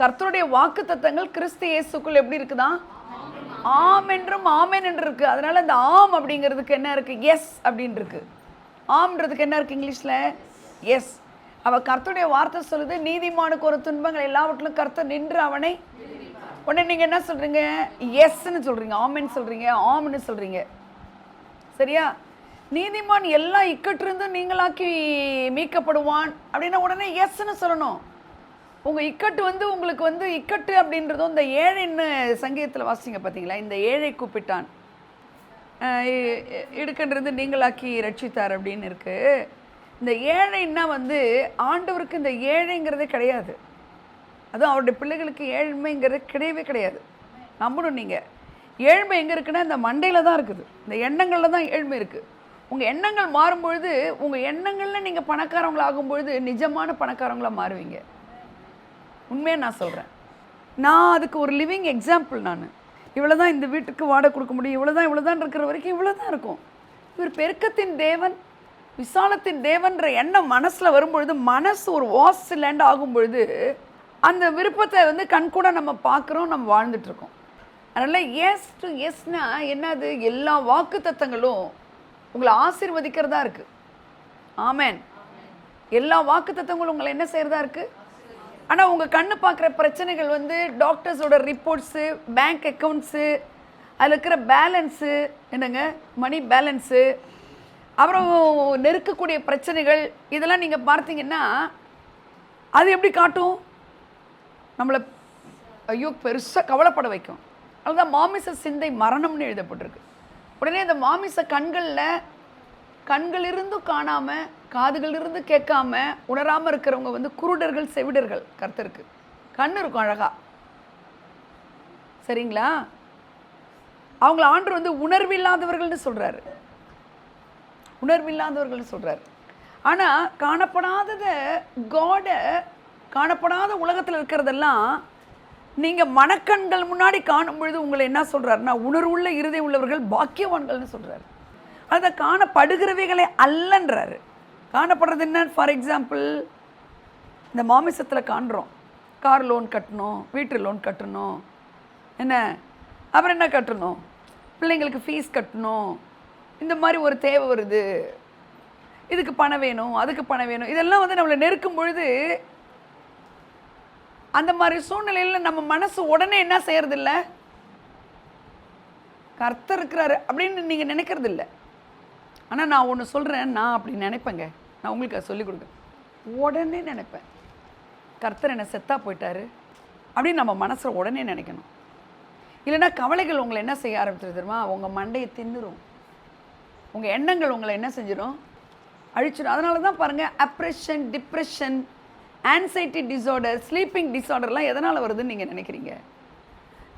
கர்த்தருடைய வாக்கு தத்தங்கள் கிறிஸ்து இயேசுக்குள் எப்படி இருக்குதா? ஆம் என்றும் ஆமென் என்று இருக்கு. அதனால இந்த ஆம் அப்படிங்கிறதுக்கு என்ன இருக்கு? எஸ் அப்படின்னு இருக்கு. ஆம்ன்றதுக்கு என்ன இருக்கு இங்கிலீஷ்ல? எஸ். அவ கர்த்தருடைய வார்த்தை சொல்லுது, நீதிமானுக்கு ஒரு துன்பங்கள் எல்லாவற்றிலும் கர்த்தர் நின்று அவனை. உடனே நீங்க என்ன சொல்றீங்க? எஸ்ன்னு சொல்றீங்க, ஆமென் சொல்றீங்க, ஆம்னு சொல்றீங்க. சரியா? நீதிமான் எல்லா இக்கட்டிலிருந்தும் நீங்களாக்கி மீட்கப்படுவான் அப்படின்னா உடனே எஸ்ன்னு சொல்லணும். உங்க இக்கட்டு வந்து உங்களுக்கு வந்து இக்கட்டு அப்படின்றதும் இந்த ஏழைன்னு சங்கீதத்தில் வாசிங்க பார்த்தீங்களா? இந்த ஏழை கூப்பிட்டான், இடுக்கன்றிருந்து நீங்களாக்கி ரட்சித்தார் அப்படின்னு இருக்கு. இந்த ஏழைன்னா வந்து ஆண்டவருக்கு இந்த ஏழைங்கிறதே கிடையாது. அதுவும் அவருடைய பிள்ளைகளுக்கு ஏழ்மைங்கிறது கிடையவே கிடையாது. நம்பணும் நீங்கள். ஏழ்மை எங்கே இருக்குன்னா இந்த மண்டையில் தான் இருக்குது, இந்த எண்ணங்களில் தான் ஏழ்மை இருக்குது. உங்கள் எண்ணங்கள் மாறும்பொழுது, உங்கள் எண்ணங்களில் நீங்கள் பணக்காரவங்களாக ஆகும்பொழுது நிஜமான பணக்காரவங்களாக மாறுவீங்க. உண்மையாக நான் சொல்கிறேன். நான் அதுக்கு ஒரு லிவிங் எக்ஸாம்பிள். நான் இவ்வளோ தான் இந்த வீட்டுக்கு வாடகை கொடுக்க முடியும், இவ்வளோ தான் இருக்கிற வரைக்கும் இவ்வளோ தான் இருக்கும். இவர் பெருக்கத்தின் தேவன், விசாலத்தின் தேவன்ற எண்ணம் மனசில் வரும்பொழுது, மனசு ஒரு வாஸ் லேண்ட் ஆகும்பொழுது அந்த விருப்பத்தை வந்து கண்கூட நம்ம பார்க்குறோம், நம்ம வாழ்ந்துட்டுருக்கோம். அதனால் எஸ் டு எஸ்னா என்னது? எல்லா வாக்கு தத்தங்களும் உங்களை ஆசீர்வதிக்கிறதா இருக்குது. ஆமென். எல்லா வாக்கு தத்தங்களும் உங்களை என்ன செய்கிறதா இருக்குது? ஆனால் உங்கள் கண்ணு பார்க்குற பிரச்சனைகள் வந்து டாக்டர்ஸோட ரிப்போர்ட்ஸு, பேங்க் அக்கௌண்ட்ஸு, அதில் இருக்கிற பேலன்ஸு, என்னங்க மணி பேலன்ஸு, அப்புறம் நெருக்கக்கூடிய பிரச்சனைகள், இதெல்லாம் நீங்கள் பார்த்தீங்கன்னா அது எப்படி காட்டும்? நம்மளை ஐயோ பெருசாக கவலைப்பட வைக்கும். அதுதான் மாமிச சிந்தை மரணம்னு எழுதப்பட்டிருக்கு. உடனே அந்த மாமிச கண்கள் இருந்தும் காணாமல், காதுகள் இருந்து கேட்காம, உணராமல் இருக்கிறவங்க வந்து குருடர்கள், செவிடர்கள். கர்த்தருக்கு கண் இருக்கும் அழகா, சரிங்களா? அவங்கள ஆண்டவர் வந்து உணர்வில்லாதவர்கள்னு சொல்கிறாரு, உணர்வில்லாதவர்கள்னு சொல்கிறாரு. ஆனால் காணப்படாத உலகத்தில் இருக்கிறதெல்லாம் நீங்கள் மனக்கண்கள் முன்னாடி காணும் பொழுது உங்களை என்ன சொல்கிறாருன்னா, உணர்வுள்ள இருதயம் உள்ளவர்கள் பாக்கியவான்கள்னு சொல்கிறாரு. அதை காணப்படுகிறவைகளை அல்லன்றாரு. காணப்படுறது என்ன? ஃபார் எக்ஸாம்பிள், இந்த மாமிசத்தில் காண்றோம், கார் லோன் கட்டணும், வீட்டு லோன் கட்டணும், என்ன அப்புறம் என்ன கட்டணும், பிள்ளைங்களுக்கு ஃபீஸ் கட்டணும், இந்த மாதிரி ஒரு தேவை வருது, இதுக்கு பணம் வேணும், அதுக்கு பணம் வேணும், இதெல்லாம் வந்து நம்மளை நெருக்கும் பொழுது அந்த மாதிரி சூழ்நிலையில் நம்ம மனசு உடனே என்ன செய்யறதில்ல? கர்த்தர் இருக்கிறாரு அப்படின்னு நீங்கள் நினைக்கிறது இல்லை. ஆனால் நான் ஒன்று சொல்கிறேன், நான் அப்படி நினைப்பேங்க. நான் உங்களுக்கு அதை சொல்லிக் கொடுக்குறேன். உடனே நினைப்பேன், கர்த்தர் என்னை செத்தா போயிட்டாரு அப்படின்னு நம்ம மனசில் உடனே நினைக்கணும். இல்லைன்னா கவலைகள் உங்களை என்ன செய்ய ஆரம்பிச்சிரு தெரியுமா? உங்கள் மண்டையை தின்னுரும். உங்கள் எண்ணங்கள் உங்களை என்ன செஞ்சிடும்? அழிச்சிடும். அதனால தான் பாருங்கள், oppression, depression, anxiety disorder, sleeping டிஸார்டர்லாம் எதனால் வருதுன்னு நீங்கள் நினைக்கிறீங்க?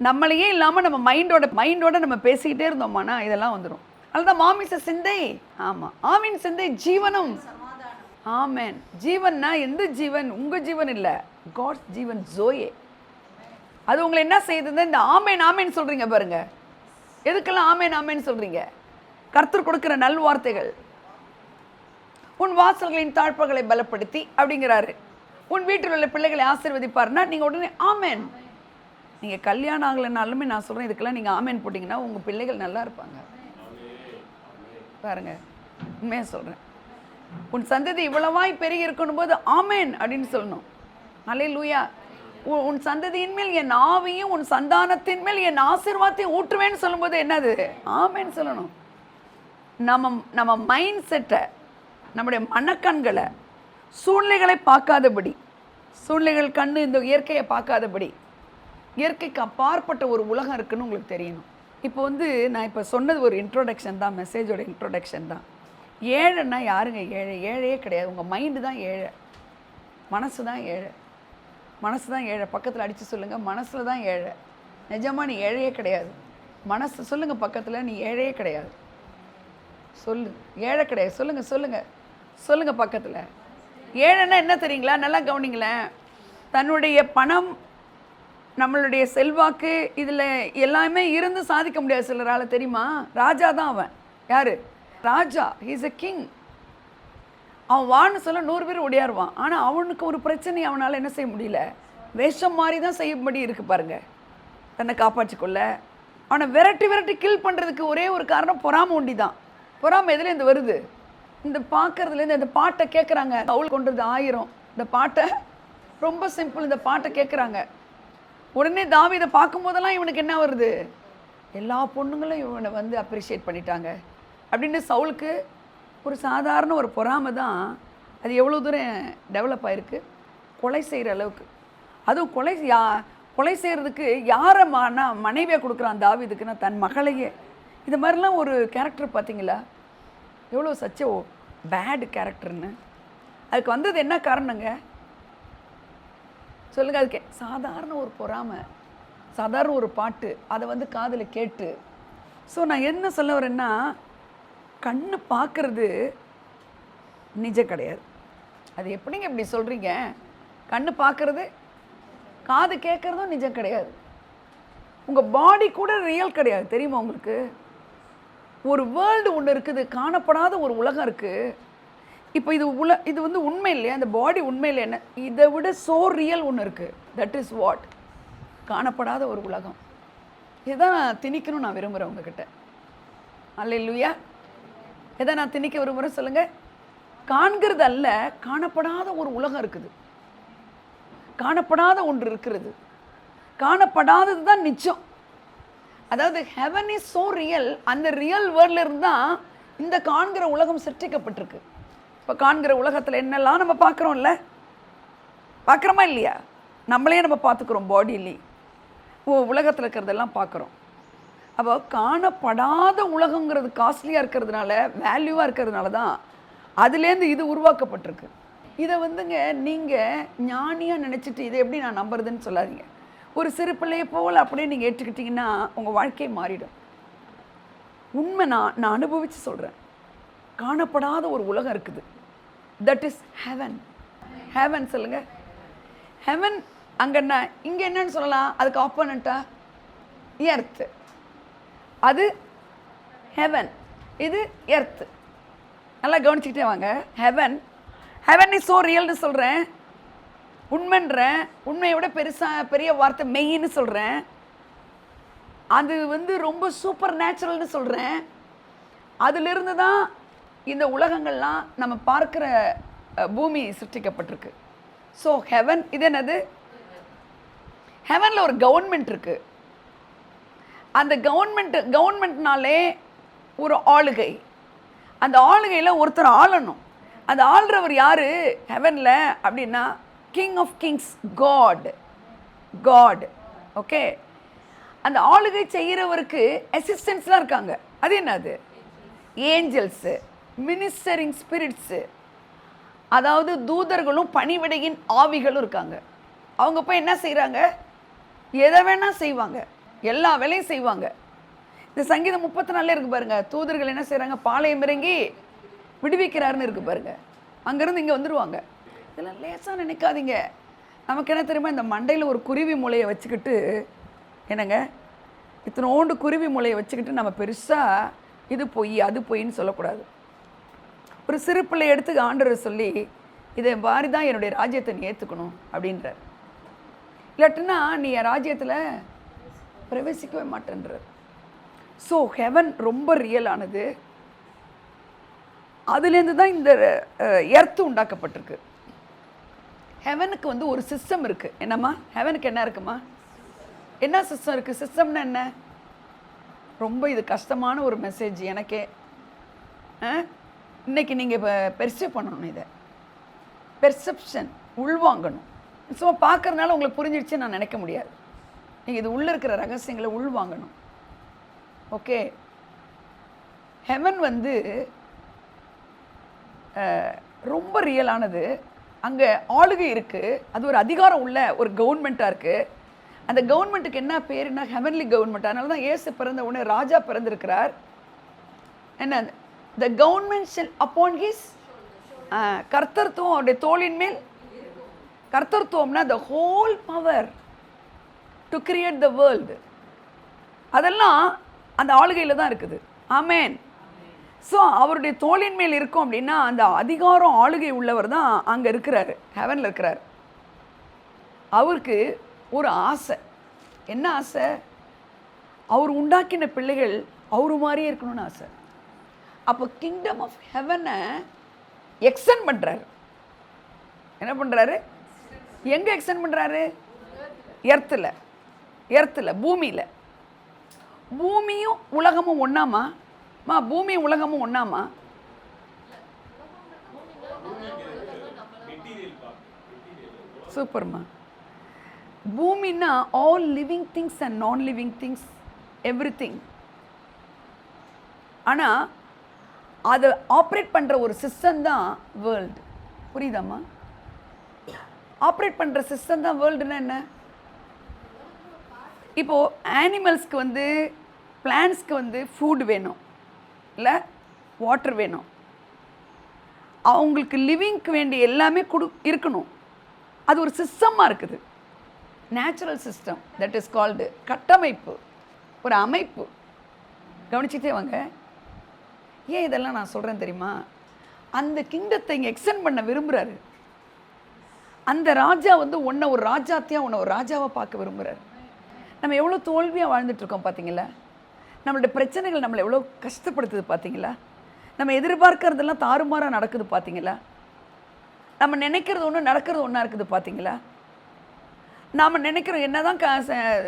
நம்மளையே இல்லாமல் நம்ம மைண்டோட நம்ம பேசிக்கிட்டே இருந்தோம்னா இதெல்லாம் வந்துடும். அதுதான் மாமிச சிந்தை. ஆமாம், ஆவின் சிந்தை ஜீவனும். ஆமென். ஜீவன்னா எந்த ஜீவன்? உங்கள் ஜீவன் இல்லை, காட்ஸ் ஜீவன், ஜோயே. அது உங்களை என்ன செய்யுதுன்னா, இந்த ஆமேன் ஆமேன் சொல்கிறீங்க பாருங்க. எதுக்கெல்லாம் ஆமேன் ஆமேன் சொல்கிறீங்க? கர்த்தர் கொடுக்குற நல்வார்த்தைகள். உன் வாசல்களின் தாழ்ப்புகளை பலப்படுத்தி அப்படிங்கிறாரு. உன் வீட்டில் உள்ள பிள்ளைகளை ஆசீர்வதிப்பாருன்னா நீங்கள் உடனே ஆமேன். நீங்கள் கல்யாணம் ஆகலைனாலுமே நான் சொல்கிறேன், இதுக்கெல்லாம் நீங்கள் ஆமேன் போட்டிங்கன்னா உங்கள் பிள்ளைகள் நல்லா இருப்பாங்க. பாருங்க, உண்மையாக சொல்கிறேன். உன் சந்ததி இவ்வளவாய் பெருகி இருக்கணும் போது ஆமேன் அப்படின்னு சொல்லணும். அல்லேலூயா. உன் சந்ததியின் மேல் என் ஆவியும் உன் சந்தானத்தின் மேல் என் ஆசீர்வாதத்தையும் ஊற்றுவேன்னு சொல்லும்போது என்னது? ஆமேன்னு சொல்லணும். நம்ம மைண்ட் செட்டை, நம்முடைய மனக்கண்களை சூழ்நிலைகளை பார்க்காதபடி, சூழ்நிலைகள் கண்ணு இந்த இயற்கையை பார்க்காதபடி, இயற்கைக்கு அப்பாற்பட்ட ஒரு உலகம் இருக்குன்னு உங்களுக்கு தெரியணும். இப்போ வந்து நான் இப்போ சொன்னது ஒரு இன்ட்ரோடக்ஷன் தான், மெசேஜோட இன்ட்ரோடக்ஷன் தான். ஏழைன்னா யாருங்க ஏழை? ஏழையே கிடையாது. உங்கள் மைண்டு தான் ஏழை, மனசு தான் ஏழை. மனசு தான் ஏழை. பக்கத்தில் அடித்து சொல்லுங்கள், மனசில் தான் ஏழை. நிஜமாக நீ ஏழையே கிடையாது. மனசு சொல்லுங்கள் பக்கத்தில், நீ ஏழையே கிடையாது. சொல்லு, ஏழை கிடையாது. சொல்லுங்கள் பக்கத்தில். ஏழைன்னா என்ன தெரியுங்களா? நல்லா கவனிங்களேன். தன்னுடைய பணம், நம்மளுடைய செல்வாக்கு, இதில் எல்லாமே இருந்து சாதிக்க முடியாது சிலரால், தெரியுமா? ராஜா தான் அவன். யார்? ராஜா. He's a king. அவன் வான்னு சொல்ல 100 பேர் ஓடியாருவான். ஆனால் அவனுக்கு ஒரு பிரச்சனை அவனால் என்ன செய்ய முடியல, வேஷம் மாதிரி தான் செய்யும்படி இருக்கு பாருங்க, தன்னை காப்பாற்றிக்கொள்ள. அவனை விரட்டி விரட்டி கில் பண்ணுறதுக்கு ஒரே ஒரு காரணம் பொறாமை ஒண்டி தான். பொறாமை எதுலேருந்து வருது? இந்த பார்க்கறதுலேருந்து. இந்த பாட்டை கேட்குறாங்க, சவுல் கொண்டது 1000. இந்த பாட்டை ரொம்ப சிம்பிள், இந்த பாட்டை கேட்குறாங்க. உடனே தாவீதை பார்க்கும்போதெல்லாம் இவனுக்கு என்ன வருது? எல்லா பொண்ணுங்களும் இவனை வந்து அப்ரிஷியேட் பண்ணிட்டாங்க அப்படின்னு சவுலுக்கு ஒரு சாதாரண ஒரு பொறாமை தான். அது எவ்வளோ தூரம் டெவலப் ஆகிருக்கு, கொலை செய்கிற அளவுக்கு. அதுவும் கொலை செய்கிறதுக்கு யாரை மனைவியாக கொடுக்குறான் தாவீதுக்குன்னா தன் மகளையே. இது மாதிரிலாம் ஒரு கேரக்டர் பார்த்தீங்களா, எவ்வளோ சச்ச பேட் கேரக்டர்னு. அதுக்கு வந்தது என்ன காரணங்க சொல்லுங்கள்? அதுக்கு சாதாரண ஒரு பொறாமை, சாதாரண ஒரு பாட்டு, அதை வந்து காதில் கேட்டு. ஸோ நான் என்ன சொல்ல வரேன்னா, கண்ணு பார்க்குறது நிஜம் கிடையாது. அது எப்படிங்க இப்படி சொல்கிறீங்க? கண்ணு பார்க்குறது, காது கேட்குறதும் நிஜம் கிடையாது. உங்கள் பாடி கூட ரியல் கிடையாது, தெரியுமா உங்களுக்கு? ஒரு வேர்ல்டு ஒன்று இருக்குது, காணப்படாத ஒரு உலகம் இருக்குது. இப்போ இது வந்து உண்மை இல்லையா? அந்த பாடி உண்மை இல்லை, என்ன இதை விட சோ ரியல் ஒன்று இருக்குது. That is what? காணப்படாத ஒரு உலகம். இதை நான் திணிக்கணும் நான் விரும்புகிறேன் உங்ககிட்ட. அல்லேலூயா. எதை நான் திணிக்க விரும்புகிறேன் சொல்லுங்கள்? காண்கிறது அல்ல, காணப்படாத ஒரு உலகம் இருக்குது. காணப்படாத ஒன்று இருக்கிறது. காணப்படாதது தான் நிச்சயம். அதாவது ஹெவன் இஸ் ஸோ ரியல். அந்த ரியல் வேர்ல்டில் இருந்தால் இந்த காண்கிற உலகம் சிருஷ்டிக்கப்பட்டிருக்கு. இப்போ காண்கிற உலகத்தில் என்னெல்லாம் நம்ம பார்க்குறோம்ல, பார்க்குறோமா இல்லையா? நம்மளே நம்ம பார்த்துக்குறோம், பாடியிலே உலகத்தில் இருக்கிறதெல்லாம் பார்க்குறோம். அப்போ காணப்படாத உலகங்கிறது காஸ்ட்லியாக இருக்கிறதுனால, வேல்யூவாக இருக்கிறதுனால தான் அதுலேருந்து இது உருவாக்கப்பட்டிருக்கு. இதை வந்துங்க நீங்கள் ஞானியாக நினச்சிட்டு இதை எப்படி நான் நம்புறதுன்னு சொல்லாதீங்க. ஒரு சிறு பிள்ளையை போல் அப்படியே நீங்கள் ஏற்றுக்கிட்டிங்கன்னா உங்கள் வாழ்க்கையை மாறிடும். உண்மை நான் அனுபவித்து சொல்கிறேன். காணப்படாத ஒரு உலகம் இருக்குது. That is heaven. ஹெவன் சொல்லுங்கள். ஹெவன் அங்கன்னா இங்கே என்னன்னு சொல்லலாம்? அதுக்கு ஆப்போனண்ட்டா எர்த்து. அது ஹெவன், இது எர்த்து. நல்லா கவனிச்சுக்கிட்டே வாங்க. ஹெவன் இஸ் ஸோ ரியல்னு சொல்கிறேன், உண்மைன்றேன். உண்மையை விட பெரிய வார்த்தை மெய்ன்னு சொல்கிறேன். அது வந்து ரொம்ப சூப்பர் நேச்சுரல்னு சொல்கிறேன். அதிலிருந்து தான் இந்த உலகங்கள்லாம் நம்ம பார்க்குற பூமி சிருஷ்டிக்கப்பட்டிருக்கு. ஸோ ஹெவன் இது என்னது? ஹெவனில் ஒரு கவர்மெண்ட் இருக்குது. அந்த கவர்மெண்ட்னாலே ஒரு ஆளுகை. அந்த ஆளுகையில் ஒருத்தர் ஆளணும். அந்த ஆள்றவர் யார் ஹெவனில் அப்படின்னா? King of kings, God. Okay. அந்த ஆளுகை செய்கிறவருக்கு அசிஸ்டன்ஸ்லாம் இருக்காங்க. அது என்னது? ஏஞ்சல்ஸு, மினிஸ்டரிங் ஸ்பிரிட்ஸு, அதாவது தூதர்களும் பணிவிடையின் ஆவிகளும் இருக்காங்க. அவங்க போய் என்ன செய்கிறாங்க? எதை வேணால் செய்வாங்க, எல்லா வேலையும் செய்வாங்க. இந்த சங்கீதம் 34 இருக்கு பாருங்க. தூதர்கள் என்ன செய்கிறாங்க? பாளையம் இறங்கி விடுவிக்கிறாருன்னு இருக்கு பாருங்க. அங்கேருந்து இங்கே வந்துடுவாங்க. இதெல்லாம் லேசாக நினைக்காதீங்க. நமக்கு என்ன தெரியுமா? இந்த மண்டையில் ஒரு குருவி மூளையை வச்சுக்கிட்டு, என்னங்க இத்தனோண்டு குருவி மூளையை வச்சுக்கிட்டு நம்ம பெருசாக இது பொய் அது பொய்ன்னு சொல்லக்கூடாது. ஒரு சிறு பிள்ளை எடுத்து ஆண்டவர் சொல்லி, இதை மாதிரி தான் என்னுடைய ராஜ்யத்தை நீ ஏற்றுக்கணும் அப்படின்றார். இல்லாட்டினா நீ என் ராஜ்யத்தில் பிரவேசிக்கவே மாட்டேன்றார். ஸோ ஹெவன் ரொம்ப ரியலானது. அதுலேருந்து தான் இந்த எர்த்து உண்டாக்கப்பட்டிருக்கு. ஹெவனுக்கு வந்து ஒரு சிஸ்டம் இருக்குது. என்னம்மா ஹெவனுக்கு என்ன இருக்குமா? என்ன சிஸ்டம் இருக்குது? சிஸ்டம்னா என்ன? ரொம்ப இது கஷ்டமான ஒரு மெசேஜ் எனக்கே. இன்றைக்கி நீங்கள் இப்போ பெர்சீவ் பண்ணணும், இதை பெர்செப்ஷன் உள்வாங்கணும். சும்மா பார்க்குறதுனால உங்களுக்கு புரிஞ்சிடுச்சு நான் நினைக்க முடியாது. நீங்கள் இது உள்ளே இருக்கிற ரகசியங்களை உள்வாங்கணும். ஓகே. ஹெவன் வந்து ரொம்ப ரியலானது. அங்கே ஆளுகை இருக்குது. அது ஒரு அதிகாரம் உள்ள ஒரு கவர்மெண்ட்டாக இருக்குது. அந்த கவர்மெண்ட்டுக்கு என்ன பேருன்னா ஹெவன்லி கவர்மெண்ட். அதனால தான் இயேசு பிறந்த உடனே ராஜா பிறந்திருக்கிறார். என்ன? The government shall upon his, கர்த்தர்த்துவம் அவருடைய தோளின் மேல். கர்த்தர்த்துவம்னா the whole power to create the world. அதெல்லாம் அந்த ஆளுகையில் தான் இருக்குது. ஆமேன். ஸோ அவருடைய தோளின் மேல் இருக்கும் அப்படின்னா அந்த அதிகாரம் ஆளுகை உள்ளவர் தான் அங்கே இருக்கிறாரு, ஹெவனில் இருக்கிறார். அவருக்கு ஒரு ஆசை. என்ன ஆசை? அவர் உண்டாக்கின பிள்ளைகள் அவரு மாதிரியே இருக்கணும்னு ஆசை. அப்போ கிங்டம் ஆஃப் ஹெவனை எக்ஸ்டெண்ட் பண்ணுறாரு. என்ன பண்ணுறாரு? எங்கே எக்ஸ்டெண்ட் பண்ணுறாரு? எர்த்தில் பூமியில். பூமியும் உலகமும் ஒன்றாமா? பூமியும் உலகமும் ஒன்றாமா? சூப்பர்மா. பூமின்னா all living things and non living things, everything. ஆனால் அதை ஆப்ரேட் பண்ணுற ஒரு சிஸ்டம் தான் வேர்ல்டு. புரியுதாம்மா? ஆப்ரேட் பண்ணுற சிஸ்டம் தான் வேர்ல்டுன்னா என்ன? இப்போது ஆனிமல்ஸ்க்கு வந்து, பிளான்ஸ்க்கு வந்து ஃபுட் வேணும், இல்லை வாட்டர் வேணும். அவங்களுக்கு லிவிங்க்கு வேண்டிய எல்லாமே இருக்கணும். அது ஒரு சிஸ்டமாக இருக்குது. Natural system, that is called கட்டமைப்பு, ஒரு அமைப்பு. கவனிச்சுட்டே வாங்க. ஏன் இதெல்லாம் நான் சொல்கிறேன் தெரியுமா? அந்த கிங்டத்தை இங்கே எக்ஸ்டெண்ட் பண்ண விரும்புகிறாரு. அந்த ராஜா வந்து உன்னை ஒரு ராஜாத்தையாக, உன்னை ஒரு ராஜாவாக பார்க்க விரும்புகிறாரு. நம்ம எவ்வளோ தோல்வியாக வாழ்ந்துட்டுருக்கோம் பார்த்தீங்களா? நம்மளுடைய பிரச்சனைகள் நம்மளை எவ்வளோ கஷ்டப்படுத்துது பார்த்தீங்களா? நம்ம எதிர்பார்க்கறதெல்லாம் தாறுமாறாக நடக்குது பார்த்தீங்களா? நம்ம நினைக்கிறது ஒன்று, நடக்கிறது ஒன்றா இருக்குது பார்த்தீங்களா? நாம் நினைக்கிறோம் என்ன தான்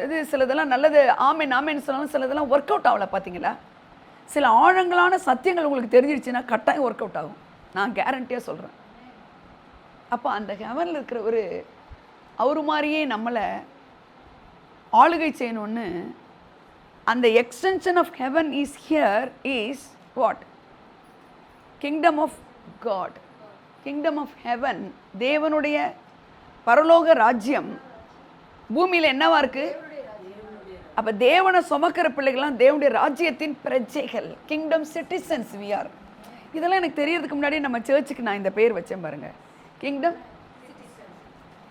இது, சிலதெல்லாம் நல்லது ஆமேன் ஆமேன்னு சொன்னாலும் சிலதெல்லாம் ஒர்க் அவுட் ஆகலை பார்த்தீங்களா? சில ஆழங்களான சத்தியங்கள் உங்களுக்கு தெரிஞ்சிடுச்சுன்னா கட்டாயம் ஒர்க் அவுட் ஆகும். நான் கேரண்டியாக சொல்கிறேன். அப்போ அந்த ஹெவனில் இருக்கிற ஒரு அவரு மாதிரியே நம்மளை ஆளுகை செய்யணும்னு, அந்த extension of heaven is here is what? Kingdom of God. Kingdom of heaven, தேவனுடைய பரலோக ராஜ்யம் பூமியில் என்னவா இருக்கு? அப்போ தேவனை சுமக்கிற பிள்ளைகள்லாம் தேவனுடைய ராஜ்யத்தின் பிரஜைகள், கிங்டம் சிட்டிசன்ஸ் வி ஆர். இதெல்லாம் எனக்கு தெரியறதுக்கு முன்னாடி நம்ம சர்ச்சுக்கு நான் இந்த பேர் வச்சேன் பாருங்கள், கிங்டம்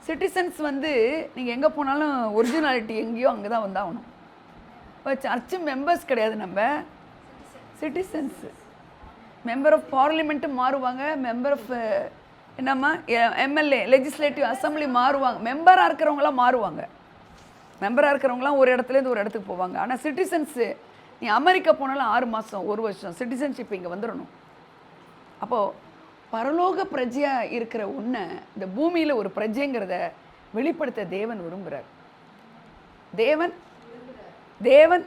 சிட்டிசன்ஸ். வந்து நீங்கள் எங்கே போனாலும் ஒரிஜினாலிட்டி எங்கேயோ அங்கே தான் வந்தாகணும். இப்போ சர்ச்சு மெம்பர்ஸ் கிடையாது, நம்ம சிட்டிசன்ஸு. மெம்பர் ஆஃப் பார்லிமெண்ட்டு மாறுவாங்க, மெம்பர் ஆஃப் என்னம்மா எம்எல்ஏ லெஜிஸ்லேட்டிவ் அசம்பிளி மாறுவாங்க, மெம்பராக இருக்கிறவங்களாம் மாறுவாங்க. மெம்பராக இருக்கிறவங்களாம் ஒரு இடத்துலேருந்து ஒரு இடத்துக்கு போவாங்க. ஆனால் சிட்டிசன்ஸு, நீ அமெரிக்கா போனாலும் 6 மாதம் 1 வருஷம் சிட்டிசன்ஷிப் இங்கே வந்துடணும். அப்போது பரலோக பிரஜையாக இருக்கிற உன்னை இந்த பூமியில் ஒரு பிரஜைங்கிறத வெளிப்படுத்த தேவன் விரும்புகிறார். தேவன் தேவன்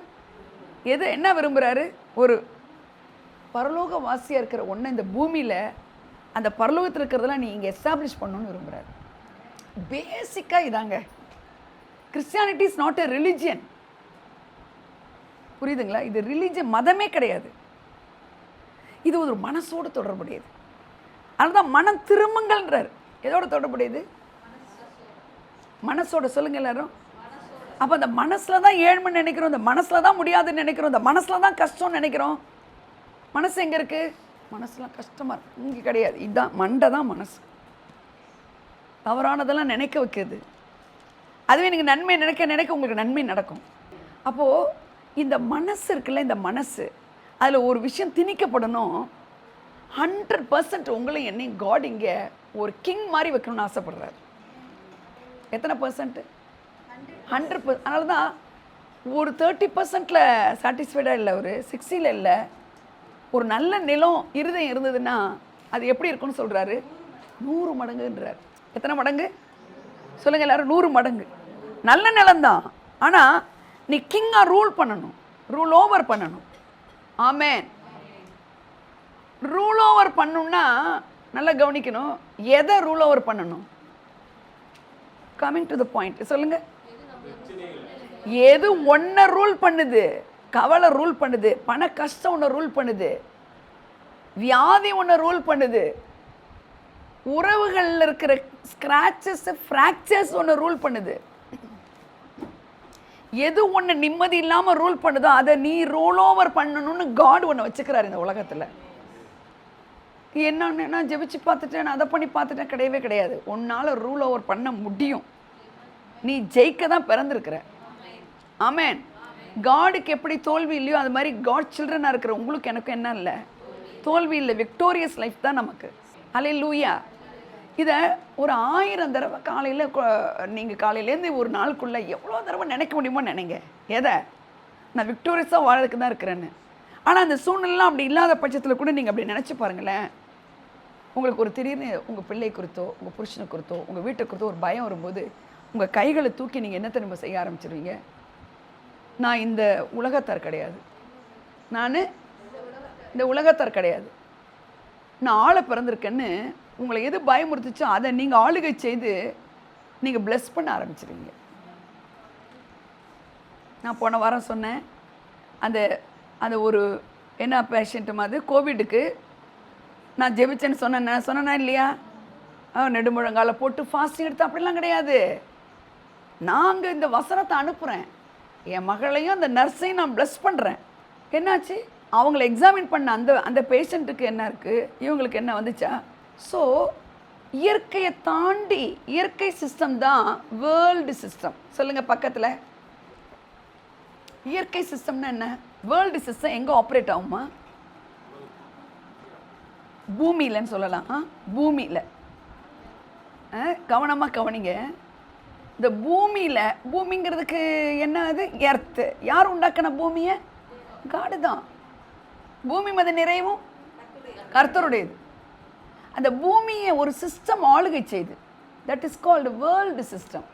எது என்ன விரும்புகிறாரு? ஒரு பரலோக வாசியாக இருக்கிற ஒன்றை இந்த பூமியில், அந்த பரலோகத்தில் இருக்கிறதெல்லாம் நீ இங்கே எஸ்டாப்ளிஷ் பண்ணணும்னு விரும்புகிறாரு. பேசிக்காக இதாங்க. Christianity is not a religion. புரியுதுங்களா? இது ரிலிஜியன், மதமே கிடையாது. இது ஒரு மனசோடு தொடர்புடையது. அதுதான் மனம் திரும்புங்கள்ன்றார். எதோட தொடர்புடையது? மனசோட. சொல்லுங்க எல்லாரும். அப்போ அந்த மனசில் தான் ஏழ்மைன்னு நினைக்கிறோம், இந்த மனசில் தான் முடியாதுன்னு நினைக்கிறோம், இந்த மனசில் தான் கஷ்டம்னு நினைக்கிறோம். மனசு எங்கே இருக்குது? மனசுலாம் கஷ்டமாக இருக்குது, இங்கே கிடையாது. இதுதான் மண்டை தான் மனசு. தவறானதெல்லாம் நினைக்க வைக்கிறது. அதுவே நீங்கள் நன்மை நினைக்க நினைக்க உங்களுக்கு நன்மை நடக்கும். அப்போது இந்த மனசு இருக்குல்ல, இந்த மனசு, அதில் ஒரு விஷயம் திணிக்கப்படணும். 100% உங்களையும் என்னையும் காட் இங்கே ஒரு கிங் மாதிரி வைக்கணும்னு ஆசைப்படுறாரு. எத்தனை %? 100%. அதனால தான் ஒரு 30%ல் சாட்டிஸ்ஃபைடாக இல்லை, ஒரு 60ல் இல்லை. ஒரு நல்ல நிலம் இருதயம் இருந்ததுன்னா அது எப்படி இருக்குன்னு சொல்கிறாரு? 100 மடங்குன்றார். எத்தனை மடங்கு சொல்லுங்கள் எல்லாரும்? 100 மடங்கு. நல்ல நிலம்தான், ஆனால் நீ கிங்காக ரூல் பண்ணணும், ரூல் ஓவர் பண்ணணும். ஆமேன். ரூல் ஓவர் பண்ணணும்னா நல்லா கவனிக்கணும். எதை ரூல் ஓவர் பண்ணணும்? Coming to the point. சொல்லுங்க. எது ஒன்றை ரூல் பண்ணுது? கவலை ரூல் பண்ணுது, பண கஷ்டம் ஒன்று ரூல் பண்ணுது, வியாதி ஒன்று ரூல் பண்ணுது, உறவுகளில் இருக்கிற ஸ்கிராச்சஸ் ஃப்ராக்சர்ஸ் ஒன்று ரூல் பண்ணுது. எது ஒன்று நிம்மதி இல்லாமல் ரூல் பண்ணுதோ அதை நீ ரூல் ஓவர் பண்ணணும்னு காட் ஒன்று வச்சுக்கிறார் இந்த உலகத்தில். என்னன்னு நான் ஜெபிச்சு பார்த்துட்டேன், நான் அதை பண்ணி பார்த்துட்டேன், கிடையவே கிடையாது. உன்னால் ரூல் ஓவர் பண்ண முடியும். நீ ஜெயிக்க தான் பிறந்திருக்கிற. ஆமேன். காடுக்கு எப்படி தோல்வி இல்லையோ அது மாதிரி காட் சில்ட்ரனாக இருக்கிற உங்களுக்கு எனக்கு என்ன இல்லை? தோல்வி இல்லை, விக்டோரியஸ் லைஃப் தான் நமக்கு. அல்லேலூயா. இதை ஒரு 1000 தடவை காலையில் நீங்கள் காலையிலேருந்து ஒரு நாளுக்குள்ளே எவ்வளோ தடவை நினைக்க முடியுமோ நினைங்க. எதை நான் விக்டோரியஸாக வாழறதுக்கு தான் இருக்கிறேன்னு. ஆனால் அந்த சூழ்நிலாம் அப்படி இல்லாத பட்சத்தில் கூட நீங்கள் அப்படி நினச்சி பாருங்களேன். உங்களுக்கு ஒரு திடீர்னு உங்கள் பிள்ளை குறித்தோ உங்கள் புருஷனை குறித்தோ உங்கள் வீட்டை குறித்தோ ஒரு பயம் வரும்போது உங்கள் கைகளை தூக்கி நீங்கள் என்ன திரும்ப செய்ய ஆரம்பிச்சிருவீங்க? நான் இந்த உலகத்தார் கிடையாது, நான் இந்த உலகத்தார் கிடையாது, நான் ஆளை பிறந்திருக்கேன்னு உங்களை எது பயமுறுத்துச்சோ அதை நீங்கள் ஆளுகை செய்து நீங்கள் பிளஸ் பண்ண ஆரம்பிச்சிருவீங்க. நான் போன வாரம் சொன்னேன், அந்த அந்த ஒரு என்ன பேஷண்ட்டு மாதிரி கோவிடுக்கு நான் ஜெபிச்சேன்னு சொன்னேன்னா இல்லையா? நெடுமுழங்கால போட்டு ஃபாஸ்டிங் எடுத்து அப்படிலாம் கிடையாது. நாங்கள் இந்த வசனத்தை அனுப்புகிறேன், என் மகளையும் அந்த நர்ஸையும் நான் ப்ளஸ் பண்ணுறேன். என்னாச்சு? அவங்கள எக்ஸாமின் பண்ண அந்த பேஷண்ட்டுக்கு என்ன இருக்குது, இவங்களுக்கு என்ன வந்துச்சா? ஸோ இயற்கையை தாண்டி இயற்கை சிஸ்டம் தான் வேர்ல்டு சிஸ்டம். சொல்லுங்கள் பக்கத்தில். இயற்கை சிஸ்டம்னா என்ன? வேர்ல்டு சிஸ்டம் எங்கே ஆப்ரேட் ஆகுமா? பூமியிலன்னு சொல்லலாம். பூமியில் கவனமாக கவனிங்க. இந்த பூமியில், பூமிங்கிறதுக்கு என்ன? அது எர்த்து. யார் உண்டாக்கின பூமியை? காடு தான். பூமி மத நிறைவும் கர்த்தருடையது. அந்த பூமியை ஒரு சிஸ்டம் ஆளுகை செய்து, that is called world system.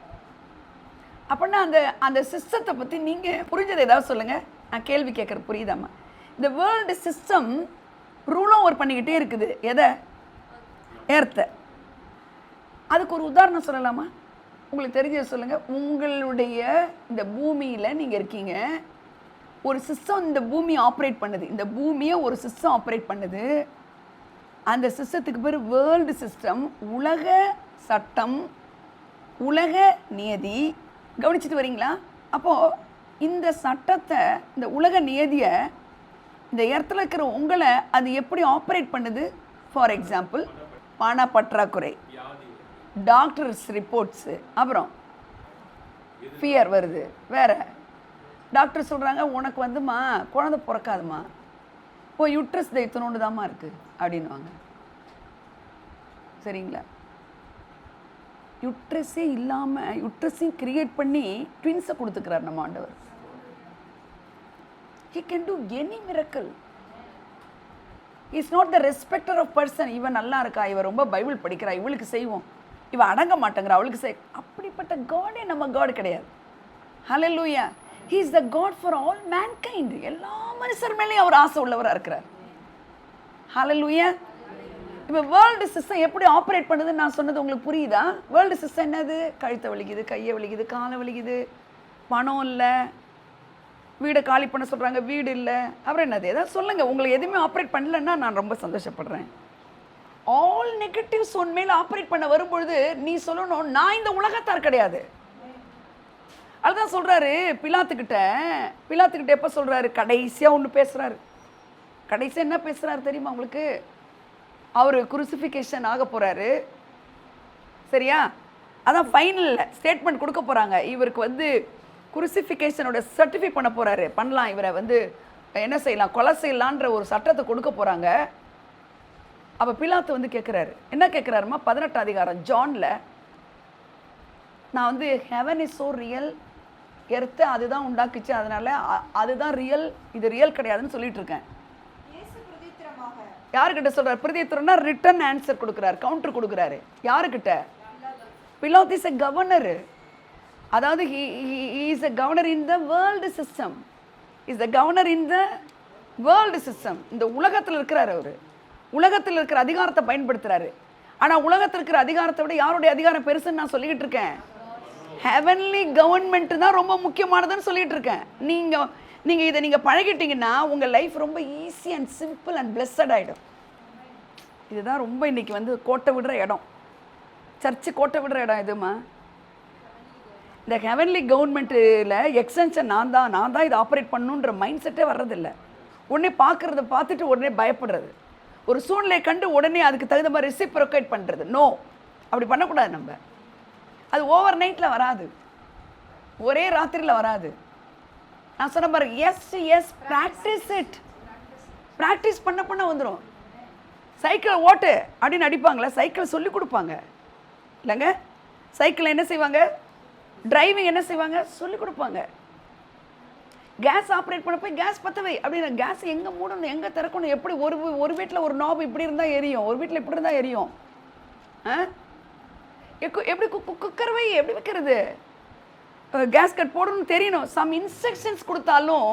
அப்படின்னா அந்த சிஸ்டத்தை பற்றி நீங்கள் புரிஞ்சது ஏதாவது சொல்லுங்கள். நான் கேள்வி கேட்குற புரியுதாம்மா? இந்த வேர்ல்டு சிஸ்டம் ரூல் ஓவர் பண்ணிக்கிட்டே இருக்குது. எதை? ஏர்த்தை. அதுக்கு ஒரு உதாரணம் சொல்லலாமா? உங்களுக்கு தெரிஞ்சது சொல்லுங்கள். உங்களுடைய இந்த பூமியில் நீங்கள் இருக்கீங்க, ஒரு சிஸ்டம் இந்த பூமியை ஆப்ரேட் பண்ணுது. இந்த பூமியை ஒரு சிஸ்டம் ஆப்ரேட் பண்ணுது. அந்த சிஸ்டத்துக்கு பேர் வேர்ல்டு சிஸ்டம். உலக சட்டம், உலக நியதி. கவனிச்சுட்டு வரீங்களா? அப்போது இந்த சட்டத்தை, இந்த உலக நியதியை இந்த இடத்துல இருக்கிற உங்களை அது எப்படி ஆப்ரேட் பண்ணுது? ஃபார் எக்ஸாம்பிள், பண பற்றாக்குறை, டாக்டர்ஸ் ரிப்போர்ட்ஸு, அப்புறம் ஃபியர் வருது. வேறு டாக்டர் சொல்கிறாங்க, உனக்கு வந்துமா குழந்தை பிறக்காதுமா, இப்போ யூட்ரஸ் தைத்தனோண்டு தாம்மா இருக்குது அப்படின்வாங்க. சரிங்களா? யுட்ரஸே இல்லாமல் யுட்ரஸையும் கிரியேட் பண்ணி ட்வின்ஸை கொடுத்துக்கிறார் நம்ம ஆண்டவர். He can do any miracle. He is not the respecter of person. இவன் நல்லா இருக்கா, இவன் ரொம்ப பைபிள் படிக்கிறா, இவளுக்கு செய்வோம், இவன் அடங்க மாட்டேங்கிறா, அவளுக்கு அப்படிப்பட்ட காடே நம்ம காட் கிடையாது. Hallelujah. He is the God for all mankind. எல்லா மனுஷர் மேலேயும் அவர் ஆசை உள்ளவராக இருக்கிறார். Hallelujah. இப்போ வேர்ல்டு சிஸ்டம் எப்படி ஆப்ரேட் பண்ணுதுன்னு நான் சொன்னது உங்களுக்கு புரியுதா? வேர்ல்டு சிஸ்டம் என்னது? கழுத்தை வலிக்குது, கையை வலிக்குது, காலை வலிக்குது, பணம் இல்லை, வீடை காலி பண்ண சொல்கிறாங்க, வீடு இல்லை, அப்புறம் என்னது? ஏதாவது சொல்லுங்கள். உங்களை எதுவுமே ஆப்ரேட் பண்ணலன்னா நான் ரொம்ப சந்தோஷப்படுறேன். ஆல் நெகட்டிவ்ஸ் உண்மையில் ஆப்ரேட் பண்ண வரும்பொழுது நீ சொல்லணும், நான் இந்த உலகத்தார் கிடையாது. அதுதான் சொல்கிறாரு பிலாத்துக்கிட்ட எப்போ சொல்கிறாரு? கடைசியாக ஒன்று பேசுகிறாரு. கடைசியாக என்ன பேசுகிறாரு தெரியுமா உங்களுக்கு? அவர் குருசிஃபிகேஷன் ஆக போகிறாரு, சரியா? அதான் ஃபைனலில் ஸ்டேட்மெண்ட் கொடுக்க போகிறாங்க. இவருக்கு வந்து குருசிஃபிகேஷனோட சர்டிஃபை பண்ண போகிறாரு. பண்ணலாம், இவரை வந்து என்ன செய்யலாம், கொலை செய்யலான்ற ஒரு சட்டத்தை கொடுக்க போகிறாங்க. அப்போ பிலாத்து வந்து கேட்குறாரு, என்ன கேட்குறாருமா? 18 அதிகாரம் ஜானில், நான் வந்து heaven is so real, earth அதுதான் உண்டாக்குச்சு, அதனால அதுதான் ரியல், இது ரியல் கிடையாதுன்னு சொல்லிட்டு இருக்கேன். யாருக்கிட்ட சொல்றாரு? பிரதித்திரம்னா ரிட்டன் ஆன்சர் கொடுக்குறாரு, கவுண்டர் கொடுக்குறாரு. யாருக்கிட்ட? பிலாத்து இஸ் எ கவர்னர். அதாவது he is a governor in the world system. is the governor in the world system. இந்த உலகத்தில் இருக்கிறார். அவர் உலகத்தில் இருக்கிற அதிகாரத்தை பயன்படுத்துறாரு. ஆனால் உலகத்தில் இருக்கிற அதிகாரத்தை விட யாருடைய அதிகாரம் பெருசுன்னு நான் சொல்லிக்கிட்டு இருக்கேன்? ஹெவன்லி கவர்மெண்ட் தான் ரொம்ப முக்கியமானதுன்னு சொல்லிட்டு இருக்கேன். நீங்கள் இதை நீங்கள் பழகிட்டீங்கன்னா உங்கள் லைஃப் ரொம்ப easy and simple and blessed ஆகிடும். இதுதான் ரொம்ப இன்றைக்கி வந்து கோட்டை விடுற இடம், சர்ச்சு கோட்டை விடுற இடம். எதுமா? இந்த ஹெவன்லி கவர்மெண்ட்டில் எக்ஸ்டென்ஷன் நான் தான் இதை ஆப்ரேட் பண்ணணுன்ற மைண்ட் செட்டே வர்றதில்லை. உடனே பார்க்குறத பார்த்துட்டு உடனே பயப்படுறது, ஒரு சூழ்நிலை கண்டு உடனே அதுக்கு தகுந்த மாதிரி ரெசிப்ரோகேட் பண்ணுறது. நோ, அப்படி பண்ணக்கூடாது. நம்ம அது ஓவர் நைட்டில் வராது, ஒரே ராத்திரியில் வராது. நான் சொன்ன பாருங்க, எஸ் ப்ராக்டிஸ் இட். ப்ராக்டிஸ் பண்ண வந்துடும். சைக்கிளை ஓட்டு அப்படின்னு அடிப்பாங்களா? சைக்கிளை சொல்லி கொடுப்பாங்க இல்லைங்க. சைக்கிளை என்ன செய்வாங்க? டிரைவிங் என்ன செய்வாங்க? சொல்லி கொடுப்பாங்க. கேஸ் ஆப்ரேட் பண்ண போய் கேஸ் பற்றவை அப்படின்னு, கேஸ் எங்கே மூடணும், எங்கே திறக்கணும், எப்படி ஒரு வீட்டில் ஒரு நாப் இப்படி இருந்தால் எரியும், ஒரு வீட்டில் இப்படி இருந்தால் எரியும். எப்படி குக்கர் வை எப்படி வைக்கிறது, கேஸ் கட் போடணும்னு தெரியணும். சம் இன்ஸ்ட்ரக்ஷன்ஸ் கொடுத்தாலும்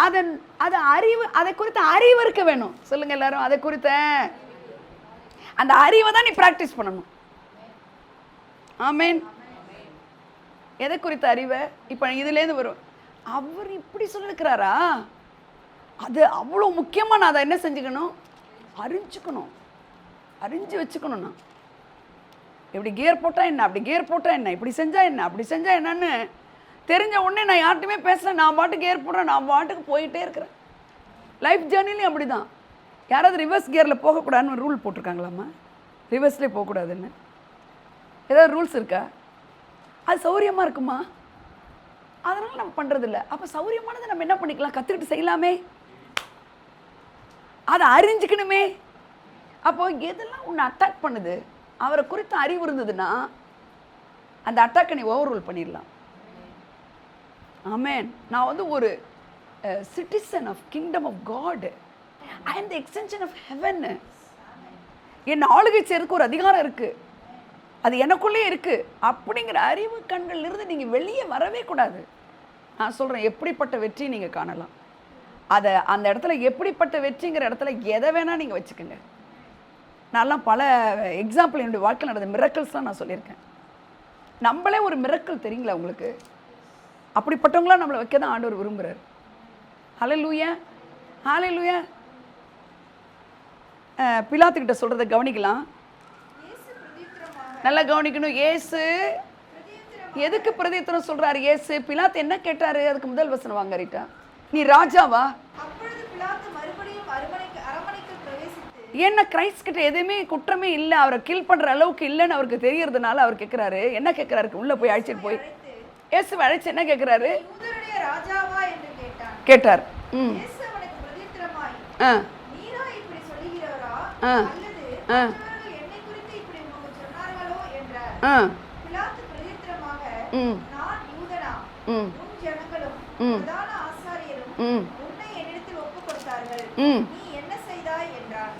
அதை குறித்த அறிவு இருக்க வேணும். சொல்லுங்க எல்லாரும், அதை குறித்த அந்த அறிவை தான் நீ ப்ராக்டிஸ் பண்ணணும். ஆமேன். எதை குறித்த அறிவை? இப்போ இதுலேருந்து வரும், அவர் இப்படி சொல்லியிருக்கிறாரா, அது அவ்வளோ முக்கியமாக நான் அதை என்ன செஞ்சுக்கணும்? அறிஞ்சுக்கணும், அறிஞ்சு வச்சுக்கணும். நான் இப்படி கியர் போட்டால் என்ன, அப்படி கியர் போட்டால் என்ன, இப்படி செஞ்சால் என்ன, அப்படி செஞ்சால் என்னன்னு தெரிஞ்ச உடனே நான் யார்ட்டுமே பேசல, நான் பாட்டுக்கு கியர் போடுறேன், நான் பாட்டுக்கு போயிட்டே இருக்கிறேன். லைஃப் ஜேர்னிலையும் அப்படி தான். யாராவது ரிவர்ஸ் கியரில் போகக்கூடாதுன்னு ரூல் போட்டிருக்காங்களாம்மா? ரிவர்ஸ்லேயே போகக்கூடாதுன்னு ஏதாவது ரூல்ஸ் இருக்கா? அது சௌரியமாக இருக்குமா? அதனால் நம்ம பண்ணுறதில்ல. அப்போ சௌரியமானதை நம்ம என்ன பண்ணிக்கலாம்? கற்றுக்கிட்டு செய்யலாமே, அதை அறிஞ்சிக்கணுமே. அப்போ எதெல்லாம் உன்னை அட்டாக் பண்ணுது, அவரை குறித்த அறிவு இருந்ததுன்னா அந்த அட்டாக்கை நீ ஓவர் ரூல் பண்ணிடலாம். ஆமேன். நான் வந்து ஒரு citizen of kingdom of God, I am the extension of heaven. என் ஆளுகை செய்யறதுக்கு ஒரு அதிகாரம் இருக்குது, அது எனக்குள்ளேயே இருக்குது அப்படிங்கிற அறிவு கண்கள் இருந்து நீங்கள் வெளியே வரவே கூடாது. நான் சொல்கிறேன், எப்படிப்பட்ட வெற்றி நீங்கள் காணலாம். அதை அந்த இடத்துல எப்படிப்பட்ட வெற்றிங்கிற இடத்துல எதை வேணால் நீங்கள் வச்சுக்கோங்க. நான்லாம் பல எக்ஸாம்பிள் என்னுடைய வாழ்க்கையில் நடந்த மிரக்கல்ஸ்லாம் நான் சொல்லியிருக்கேன். நம்மளே ஒரு மிரக்கல் தெரியுங்களா உங்களுக்கு? அப்படிப்பட்டவங்களாம் நம்மளை வைக்க தான் ஆண்டவர் விரும்புகிறார். ஹல்லேலூயா, ஹல்லேலூயா. பிலாத்துக்கிட்ட சொல்கிறத கவனிக்கலாம், நல்லா கவனிக்கணும். இயேசு எதுக்கு பிரதித்திரம் சொல்றாரு? இயேசு பிலாத்து என்ன கேட்டாரு? அதுக்கு முதல் வசனம் வாங்க ரீட்டா. நீ ராஜாவா? என்ன கிரைஸ்ட் கிட்ட எதுவுமே குற்றமே இல்லை, அவரை கில் பண்ற அளவுக்கு இல்லைன்னு அவருக்கு தெரியறதுனால அவர் கேட்கிறாரு. என்ன கேட்கிறாரு? உள்ள போய் அழைச்சிட்டு போய் இயேசு அழைச்சு என்ன கேட்கிறாரு? கேட்டார்.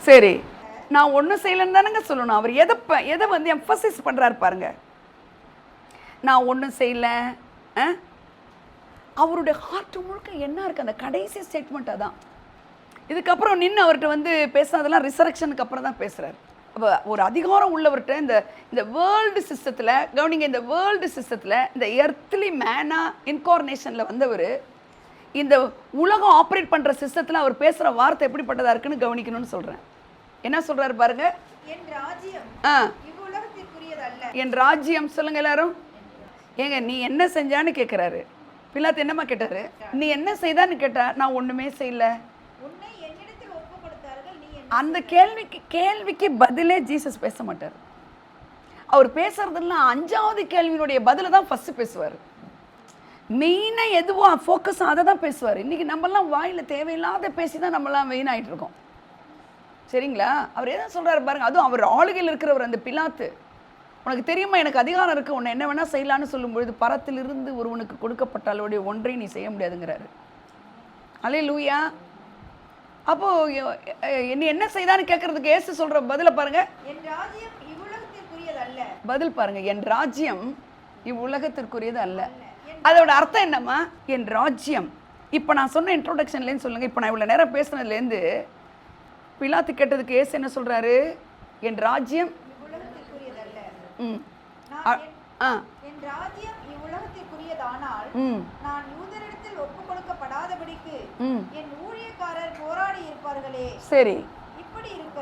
சரி, நான் ஒன்றும் செய்யலன்னு தானங்க சொல்லணும். அவர் எதை வந்து எம்பசிஸ் பண்ணுறாரு பாருங்க. நான் ஒன்றும் செய்யல, அவருடைய ஹார்ட் முழுக்க என்ன இருக்குது? அந்த கடைசி ஸ்டேட்மெண்ட்டாக தான். இதுக்கப்புறம் நின்று அவர்கிட்ட வந்து பேசுனதெல்லாம் ரிசரக்ஷனுக்கு அப்புறம் தான் பேசுகிறார். அப்போ ஒரு அதிகாரம் உள்ளவர்கிட்ட இந்த வேர்ல்டு சிஸ்டத்தில் கவனிங்க, இந்த வேர்ல்டு சிஸ்டத்தில் இந்த எர்த்லி மேனா இன்கார்னேஷனில் வந்தவர் இந்த உலகம் ஆப்ரேட் பண்ணுற சிஸ்டத்தில் அவர் பேசுகிற வார்த்தை எப்படிப்பட்டதாக இருக்குன்னு கவனிக்கணும்னு சொல்கிறேன். என்ன சொல்கிறாரு பாருங்க? என் ராஜ்யம் சொல்லுங்க எல்லாரும். ஏங்க நீ என்ன செஞ்சான்னு கேட்குறாரு பிலாத்து. என்னம்மா கேட்டாரு? நீ என்ன செய்தான்னு கேட்டா, நான் ஒன்றுமே செய்யல. அந்த கேள்விக்கு பதிலே ஜீசஸ் பேச மாட்டார். அவர் பேசுறதுலாம் 5வது கேள்வியினுடைய பதில தான் ஃபர்ஸ்ட் பேசுவார். மெயினாக எதுவோ ஃபோக்கஸ் அதை தான் பேசுவார். இன்றைக்கி நம்மலாம் வாயில் தேவையில்லாத பேசி தான் நம்மளாம் மெயினாகிட்டு இருக்கோம். சரிங்களா? அவர் எதை சொல்கிறாரு பாருங்க. அதுவும் அவர் ஆளுகையில் இருக்கிறவர் அந்த பிலாத்து. உனக்கு தெரியுமா எனக்கு அதிகாரம் இருக்குது, உன்னை என்ன வேணால் செய்யலான்னு சொல்லும்பொழுது பரத்திலிருந்து ஒருவனுக்கு கொடுக்கப்பட்டாலுடைய ஒன்றையும் நீ செய்ய முடியாதுங்கிறாரு. அல்லேலூயா. அப்போது நீ என்ன செய்தான்னு கேட்கறதுக்கு ஏசு சொல்கிற பதிலை பாருங்க. பதில் பாருங்க, என் ராஜ்யம் இவ்வுலகத்திற்குரியது அல்ல. அதோட அர்த்தம் என்னம்மா? என் ராஜ்யம். இப்போ நான் சொன்ன இன்ட்ரோடக்ஷன்லேருந்து சொல்லுங்கள். இப்போ நான் இவ்வளோ நேரம் பேசுனதுலேருந்து பிலாத்து கேட்டதுக்கு ஏசு என்ன சொல்கிறாரு? என் ராஜ்யம் சரி, இப்படி இருக்க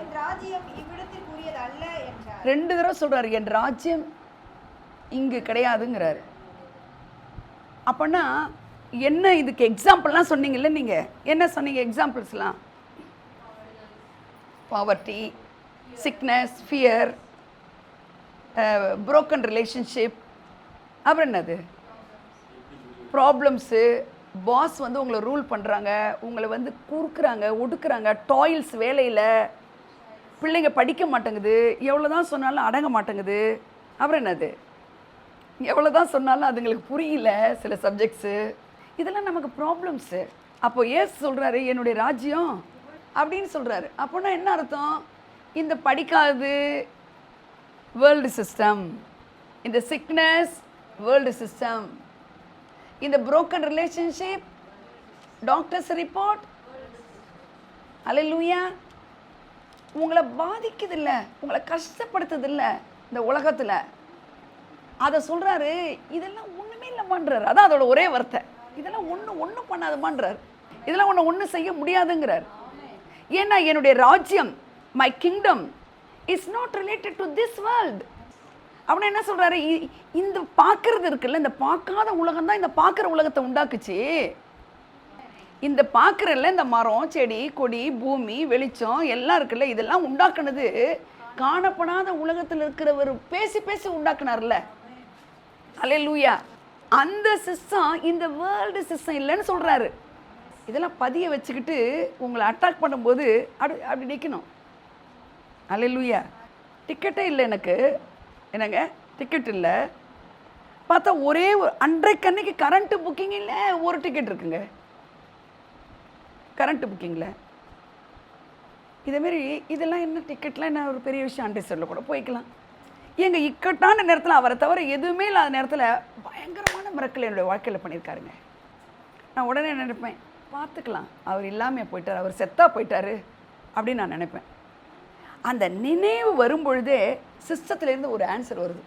என் ராஜ்யம் இவ்விடத்திற்குரியது அல்ல என்றார். 2 தடவை சொல்றாரு, என் ராஜ்யம் இங்கு கிடையாதுங்கிறாரு. அப்பனா என்ன இதுக்கு எக்ஸாம்பிள்லாம் சொன்னீங்கல்ல, நீங்க என்ன சொன்னீங்க எக்ஸாம்பிள்ஸ்லாம்? Poverty, sickness, fear, broken relationship, அப்புறம் என்னது ப்ராப்ளம்ஸு, பாஸ் வந்து உங்களை ரூல் பண்ணுறாங்க, உங்களை வந்து குறுக்குறாங்க, ஒடுக்குறாங்க, டாயில்ஸ் வேலையில், பிள்ளைங்க படிக்க மாட்டேங்குது, எவ்வளோ தான் சொன்னாலும் அடங்க மாட்டேங்குது. அப்புறம் என்னது, எவ்வளோ தான் சொன்னாலும் அதுங்களுக்கு புரியல சில சப்ஜெக்ட்ஸு. இதெல்லாம் நமக்கு ப்ராப்ளம்ஸு. அப்போ ஏசு சொல்கிறாரு என்னுடைய ராஜ்யம் அப்படின்னு சொல்கிறாரு. அப்போனா என்ன அர்த்தம், இந்த படிக்காது வேர்ல்டு சிஸ்டம், இந்த சிக்னஸ் வேர்ல்டு சிஸ்டம், இந்த broken ரிலேஷன்ஷிப் டாக்டர்ஸ் ரிப்போர்ட், அல்லேலூயா, உங்களை பாதிக்குதில்ல, உங்களை கஷ்டப்படுத்துதில்ல இந்த உலகத்தில். அதை சொல்கிறாரு, இதெல்லாம் ஒன்றுமே இல்லைமான்றார். அதான் அதோட ஒரே வார்த்தை, இதெல்லாம் ஒன்றும் பண்ணாதுமான்றார், இதெல்லாம் ஒன்றும் செய்ய முடியாதுங்கிறார். ஏன்னா என்னுடைய ராஜ்யம், my kingdom is not related to this world. அப்படின்னா என்ன சொல்கிறாரு, இந்த பார்க்கறது இருக்குல்ல, இந்த பார்க்காத உலகம் தான் இந்த பார்க்குற உலகத்தை உண்டாக்குச்சு. இந்த பார்க்குறல்ல, இந்த மரம் செடி கொடி பூமி வெளிச்சம் எல்லாம் இருக்குல்ல, இதெல்லாம் உண்டாக்குனது காணப்படாத உலகத்தில் இருக்கிறவர் பேசி பேசி உண்டாக்குனார்ல. அல்லேலூயா. அந்த சிஸ்டம் இந்த வேர்ல்டு சிஸ்டம் இல்லைன்னு சொல்கிறாரு. இதெல்லாம் பதிய வச்சுக்கிட்டு உங்களை அட்டாக் பண்ணும்போது அப்படி நிற்கணும். அல்லேலூயா. டிக்கெட்டே இல்லை எனக்கு, என்னங்க டிக்கெட் இல்லை, பார்த்தா ஒரே ஒரு அன்றைக்கு கரண்ட்டு புக்கிங் இல்லை, ஒரு டிக்கெட் இருக்குங்க கரண்ட்டு புக்கிங்கில். இதேமாரி இதெல்லாம் என்ன டிக்கெட்லாம் என்ன ஒரு பெரிய விஷயம், அன்ரிசர்வில் கூட போய்க்கலாம். எங்க இக்கட்டான நேரத்தில் அவரை தவிர எதுவுமே இல்லாத நேரத்தில் பயங்கரமான மிரக்கல் என்னுடைய வாழ்க்கையில் பண்ணியிருக்காருங்க. நான் உடனே நினைப்பேன், பார்த்துக்கலாம், அவர் இல்லாமல் போயிட்டார், அவர் செத்தா போயிட்டார் அப்படின்னு நான் நினைப்பேன். அந்த நினைவு வரும்பொழுதே சிஸ்டத்துலேருந்து ஒரு ஆன்சர் வருது.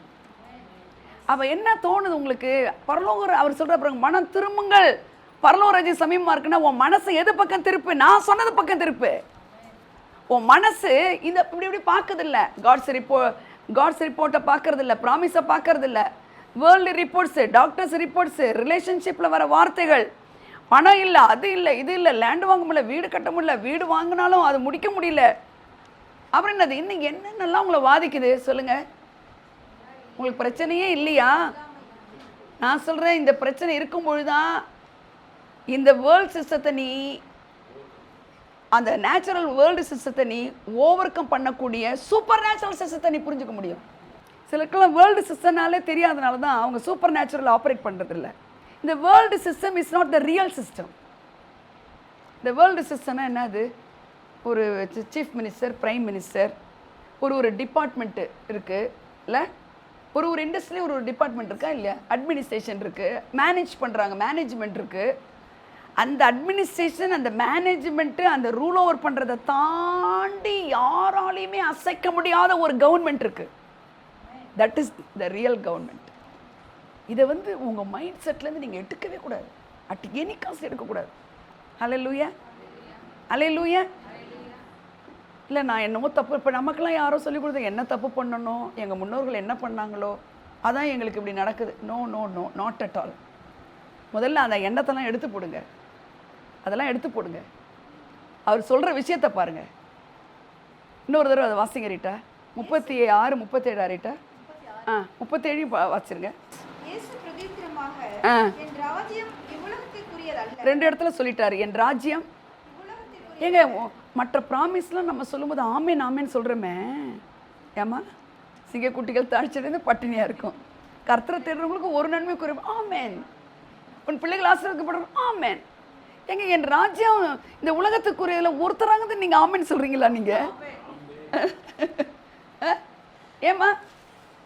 அவள் என்ன தோணுது உங்களுக்கு, பரலோக அவர் சொல்கிற பிறகு மனம் திரும்புங்கள், பரலோக சமயமாக இருக்குன்னா உன் மனசை எது பக்கம் திருப்பு, நான் சொன்னது பக்கம் திருப்பு. உன் மனசு இந்த இப்படி பார்க்கறதில்ல, காட்ஸ் ரிப்போர்ட்டை பார்க்கறதில்ல, ப்ராமிஸை பார்க்கறதில்ல, வேர்ல்டு ரிப்போர்ட்ஸு, டாக்டர்ஸ் ரிப்போர்ட்ஸு, ரிலேஷன்ஷிப்பில் வர வார்த்தைகள், பணம் இல்லை, அது இல்லை, இது இல்லை, லேண்டு வாங்க முடியல, வீடு கட்ட முடியல, வீடு வாங்கினாலும் அது முடிக்க முடியல. அப்புறம் என்னது, இன்னும் என்னென்னலாம் உங்களை பாதிக்குது சொல்லுங்கள். உங்களுக்கு பிரச்சனையே இல்லையா? நான் சொல்கிறேன், இந்த பிரச்சனை இருக்கும்பொழுது தான் இந்த வேர்ல்டு சிஸ்டத்தை நீ, அந்த நேச்சுரல் வேர்ல்டு சிஸ்டத்தை நீ ஓவர் கம் பண்ணக்கூடிய சூப்பர் நேச்சுரல் சிஸ்டத்தை நீ புரிஞ்சுக்க முடியும். சிலருக்கெல்லாம் வேர்ல்டு சிஸ்டம்னாலே தெரியாதனால தான் அவங்க சூப்பர் நேச்சுரல் ஆப்ரேட் பண்ணுறதில்ல. இந்த world system is not the real system. இந்த வேர்ல்டு சிஸ்டம்னா என்னது, ஒரு சீஃப் மினிஸ்டர், பிரைம் மினிஸ்டர், ஒரு டிபார்ட்மெண்ட்டு இருக்குது இல்லை, ஒரு இண்டஸ்ட்ரியில் ஒரு டிபார்ட்மெண்ட் இருக்கா இல்லையா, அட்மினிஸ்ட்ரேஷன் இருக்குது, மேனேஜ் பண்ணுறாங்க, மேனேஜ்மெண்ட் இருக்குது. அந்த அட்மினிஸ்ட்ரேஷன், அந்த மேனேஜ்மெண்ட்டு, அந்த ரூல் ஓவர் பண்ணுறதை தாண்டி யாராலையுமே அசைக்க முடியாத ஒரு கவர்மெண்ட் இருக்குது. That is the real government. இதை வந்து உங்கள் மைண்ட் செட்லேருந்து நீங்கள் எடுக்கவே கூடாது, அட் எனி காஸ்ட் எடுக்கக்கூடாது. அல்லேலூயா, அல்லேலூயா. இல்லை நான் என்னமோ தப்பு, இப்போ நமக்கெல்லாம் யாரோ சொல்லிக் கொடுத்து என்ன தப்பு பண்ணணும், எங்கள் முன்னோர்கள் என்ன பண்ணாங்களோ அதான் எங்களுக்கு இப்படி நடக்குது. No no no, not at all. முதல்ல அந்த எண்ணத்தெல்லாம் எடுத்து போடுங்க, அதெல்லாம் எடுத்து போடுங்க. அவர் சொல்கிற விஷயத்தை பாருங்கள். இன்னொரு தடவை அதை வாசிங்க ரீட்டா, 36, 37 ரீட்டா, 37 வாசிருங்க. ரெண்டு இடத்துல சொல்லிட்டாரு, என் ராஜ்யம். ஏங்க மற்ற ப்ராமிஸ்லாம் நம்ம சொல்லும்போது ஆமேன் ஆமேன்னு சொல்கிறோமே, ஏமா சிங்கக்குட்டிகள் தாழ்ச்சியிலேருந்து பட்டினியாக இருக்கும், கர்த்தரை தேடுறவங்களுக்கு ஒரு நன்மை குறையும், ஆமேன். உன் பிள்ளைகள் ஆசீர்வதிக்கப்படுறோம், ஆமேன். ஏங்க என் ராஜ்யம் இந்த உலகத்துக்குரியதில் ஒருத்தராங்க நீங்கள் ஆமேன்னு சொல்கிறீங்களா நீங்கள்? ஏம்மா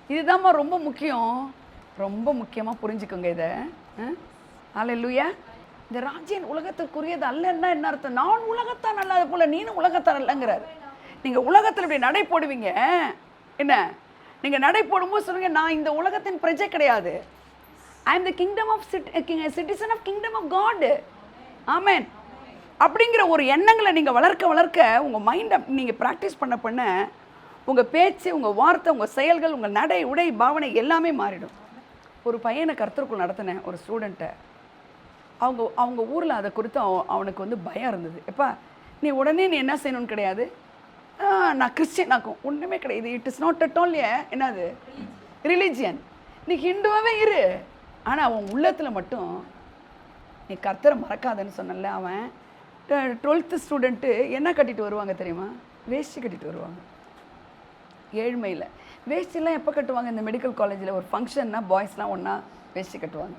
இதுதாம்மா ரொம்ப முக்கியம், ரொம்ப முக்கியமாக புரிஞ்சுக்கோங்க இதை. அல்லேலூயா. இந்த ராஜ்யம் உலகத்துக்குரியது அல்லன்னா என்ன அர்த்தம், நான் உலகத்தான் அல்லாத போல நீனும் உலகத்தான் அல்லங்கிறார். நீங்கள் உலகத்தில் இப்படி நடை போடுவீங்க என்ன, நீங்கள் நடை போடும்போது சொல்லுங்க, நான் இந்த உலகத்தின் பிரஜை கிடையாது, I am the kingdom of citizen of kingdom of God. ஆமேன். அப்படிங்கிற ஒரு எண்ணங்களை நீங்கள் வளர்க்க வளர்க்க உங்கள் மைண்டை நீங்கள் ப்ராக்டிஸ் பண்ண பண்ண உங்கள் பேச்சு, உங்கள் வார்த்தை, உங்கள் செயல்கள், உங்கள் நடை உடை பாவனை எல்லாமே மாறிடும். ஒரு பையனை கர்த்தருக்குள் நடத்தினேன், ஒரு ஸ்டூடெண்ட்டை. அவங்க ஊரில் அதை குறித்து அவனுக்கு வந்து பயம் இருந்தது. எப்பா நீ உடனே நீ என்ன செய்யணும்னு கிடையாது, நான் கிறிஸ்டியனாக்கும் ஒன்றுமே கிடையாது, it is not at all என்னது ரிலீஜியன். நீ ஹிந்துவாகவே இரு, ஆனால் அவன் உள்ளத்தில் மட்டும் நீ கர்த்தரை மறக்காதன்னு சொன்னல. அவன் 12th ஸ்டூடெண்ட்டு என்ன கட்டிட்டு வருவாங்க தெரியுமா? வேஷ்டி கட்டிட்டு வருவாங்க. ஏழ்மையில் வேஷ்டிலாம் எப்போ கட்டுவாங்க? இந்த மெடிக்கல் காலேஜில் ஒரு ஃபங்க்ஷன்னா பாய்ஸ்லாம் ஒன்றா வேஷ்டி கட்டுவாங்க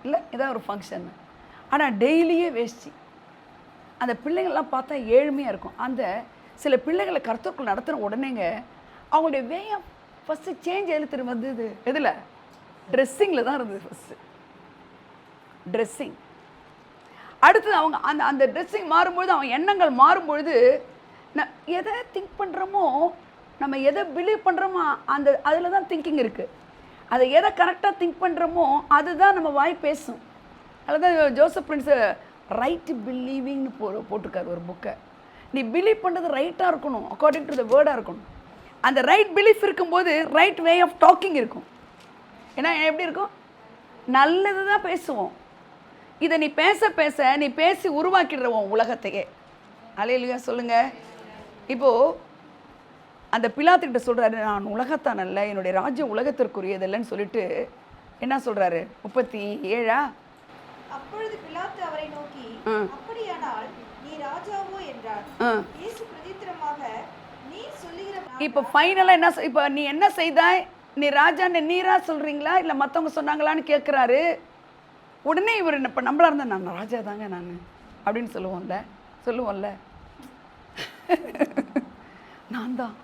இல்லை, இதான் ஒரு ஃபங்க்ஷன். ஆனால் டெய்லியே வேஷ்டி. அந்த பிள்ளைங்கள்லாம் பார்த்தா ஏழ்மையாக இருக்கும். அந்த சில பிள்ளைகளை கர்த்தருக்குள் நடத்துகிற உடனேங்க அவங்களுடைய வேயம் ஃபஸ்ட்டு சேஞ்ச் எழுத்துட்டு வந்தது எதில்? ட்ரெஸ்ஸிங்கில் தான் இருந்தது. First dressing. அடுத்தது அவங்க அந்த அந்த ட்ரெஸ்ஸிங் மாறும்பொழுது, அவங்க எண்ணங்கள் மாறும்பொழுது, எதை திங்க் பண்ணுறோமோ, நம்ம எதை பிலீவ் பண்ணுறோமோ அந்த அதில் தான் திங்கிங் இருக்குது. அதை எதை கரெக்டாக திங்க் பண்ணுறோமோ அதுதான் நம்ம வாய் பேசும். அதுதான் ஜோசப் பிரின்ஸு ரைட் பிலீவிங்னு போட்டிருக்காரு ஒரு புக்கை. நீ பிலீவ் பண்ணுறது ரைட்டாக இருக்கணும், அக்கார்டிங் டு த வேர்டாக இருக்கணும். அந்த ரைட் பிலீஃப் இருக்கும்போது ரைட் வே ஆஃப் டாக்கிங் இருக்கும். ஏன்னா எப்படி இருக்கும்? நல்லது தான் பேசுவோம். இதை நீ பேச பேச நீ பேசி உருவாக்கிடுறவோம் உலகத்தையே. அல்லேலூயா சொல்லுங்க. இப்போது அந்த பிலாத்துக்கிட்ட சொல்கிறாரு, நான் உலகத்தான் அல்ல, என்னுடைய ராஜ்யம் உலகத்திற்குரியதில்லைன்னு சொல்லிட்டு என்ன சொல்கிறாரு? 37. அப்பொழுது பிலாத்து அவரை நோக்கி, அப்படியானால் நீ ராஜாவோ என்றார். இயேசு பிரதித்திரமாக, நீ சொல்லுகிற. இப்போ ஃபைனலாக என்ன, இப்போ நீ என்ன செய்தாய்? நீ ராஜான்னு நீரா சொல்கிறீங்களா இல்லை மற்றவங்க சொன்னாங்களான்னு கேட்குறாரு. உடனே இவர் இப்போ நம்மளா இருந்தால் நான் ராஜா தாங்க நான் அப்படின்னு சொல்லுவோம்ல. நான் தான்.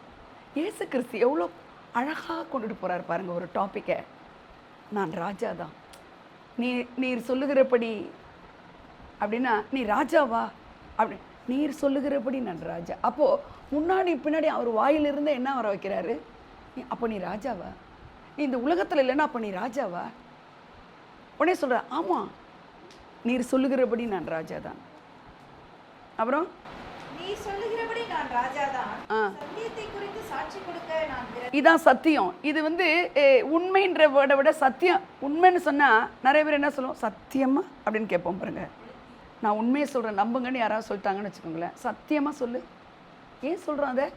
இயேசு கிறிஸ்து எவ்வளோ அழகாக கொண்டுட்டு போகிறார் பாருங்கள் ஒரு டாப்பிக்கை. நான் ராஜா தான், நீர் சொல்லுகிறபடி அப்படின்னா நீ ராஜாவா அப்படி, நீர் சொல்லுகிறபடி நான் ராஜா. அப்போது முன்னாடி பின்னாடி அவர் வாயிலிருந்து என்ன வர வைக்கிறாரு? அப்போ நீ ராஜாவா? நீ இந்த உலகத்தில் இல்லைன்னா அப்போ நீ ராஜாவா? உடனே சொல்கிற, ஆமாம் நீர் சொல்லுகிறபடி நான் ராஜா தான். அப்புறம் நீ சொல்லுகிறபடி நான் ராஜா தான், சத்தியத்தை குறித்து சாட்சி கொடுக்க நான் பிறந்தேன். இதான் சத்தியம். இது உண்மைன்ற வேர்டை விட சத்தியம். உண்மைன்னு சொன்னால் நிறைய பேர் என்ன சொல்லுவோம்? சத்தியமா அப்படின்னு கேட்போம் பாருங்க. நான் உண்மையை சொல்கிறேன் நம்புங்கன்னு யாராவது சொல்லிட்டாங்கன்னு வச்சுக்கோங்களேன். சத்தியமாக சொல்லு. ஏன் சொல்கிறோம் அதை?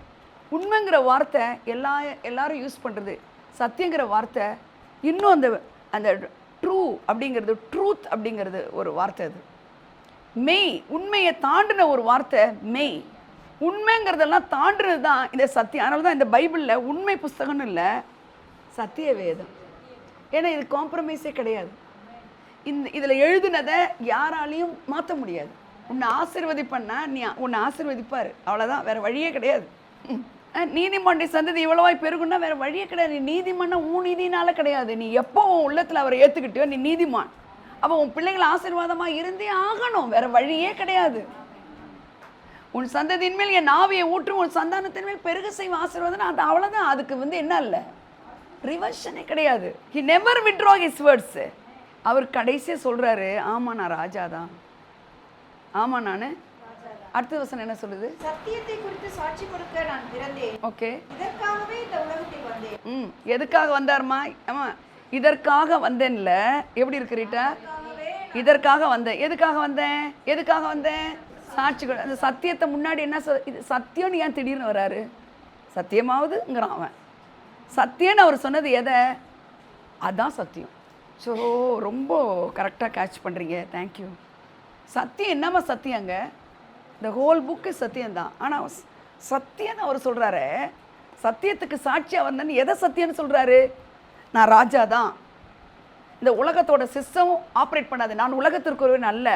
உண்மைங்கிற வார்த்தை எல்லாரும் யூஸ் பண்ணுறது. சத்தியங்கிற வார்த்தை இன்னும் அந்த ட்ரூ அப்படிங்கிறது, ட்ரூத் அப்படிங்கிறது ஒரு வார்த்தை. அது மெய், உண்மையை தாண்டின ஒரு வார்த்தை மெய். உண்மைங்கிறதெல்லாம் தாண்டுறது தான் இந்த சத்தியம். அதனால தான் இந்த பைபிளில் உண்மை புஸ்தகம்னு இல்லை, சத்திய வேதம். ஏன்னா இது காம்ப்ரமைஸே கிடையாது. இதில் எழுதுனதை யாராலையும் மாற்ற முடியாது. உன்னை ஆசீர்வதிப்பண்ணா உன்னை ஆசீர்வதிப்பார், அவ்வளோதான், வேறு வழியே கிடையாது. நீதிமன்ற சந்ததி இவ்வளவாய் பெருகுன்னா வேறு வழியே கிடையாது. நீ நீதிமன்னா உன் நீதினால கிடையாது. நீ எப்போ உன் உள்ளத்தில் அவரை ஏற்றுக்கிட்டியோ நீ நீதிமான். அப்போ உன் பிள்ளைகள் ஆசீர்வாதமாக இருந்தே ஆகணும், வேறு வழியே கிடையாது. உன் சந்ததியின் மேல் என் ஆவியை ஊற்றும், உன் சந்தானத்தின் மேல் பெருக செய்வ ஆசீர்வாதம். அது அவ்வளோதான். அதுக்கு என்ன இல்லை, ரிவர்ஷனே கிடையாது. He never withdraw his words. அவர் கடைசியாக சொல்கிறாரு, ஆமாம் நான் ராஜா தான், ஆமாம் நான். அடுத்த வசனம் என்ன சொல்லுது? சத்தியத்தை குறித்து சாட்சி கொடுக்க நான் பிறந்தேன். ஓகே, இதற்காகவே இந்த உலகத்தில் வந்தேன். எதுக்காக வந்தாருமா? ஆமாம், இதற்காக வந்தேன்ல. எப்படி இருக்கிறீட்டா? இதற்காக வந்தேன். எதுக்காக வந்தேன்? சாட்சி. அந்த சத்தியத்தை முன்னாடி என்ன இது சத்தியம்னு ஏன் திடீர்னு வராரு? சத்தியமாவதுங்கிறான் அவன். சத்தியம்னு அவர் சொன்னது எதை? அதான் சத்தியம். ஸோ ரொம்ப கரெக்டாக கேட்ச் பண்ணுறீங்க, தேங்க்யூ. சத்தியம் என்னம்மா சத்தியங்க? இந்த ஹோல் புக்கு சத்தியம்தான். ஆனால் சத்தியம் அவர் சொல்கிறாரு, சத்தியத்துக்கு சாட்சியாக வந்தேன்னு எதை சத்தியம்னு சொல்கிறாரு? நான் ராஜா தான், இந்த உலகத்தோட சிஸ்டமும் ஆப்ரேட் பண்ணாது, நான் உலகத்திற்கு ஒருவன் அல்ல.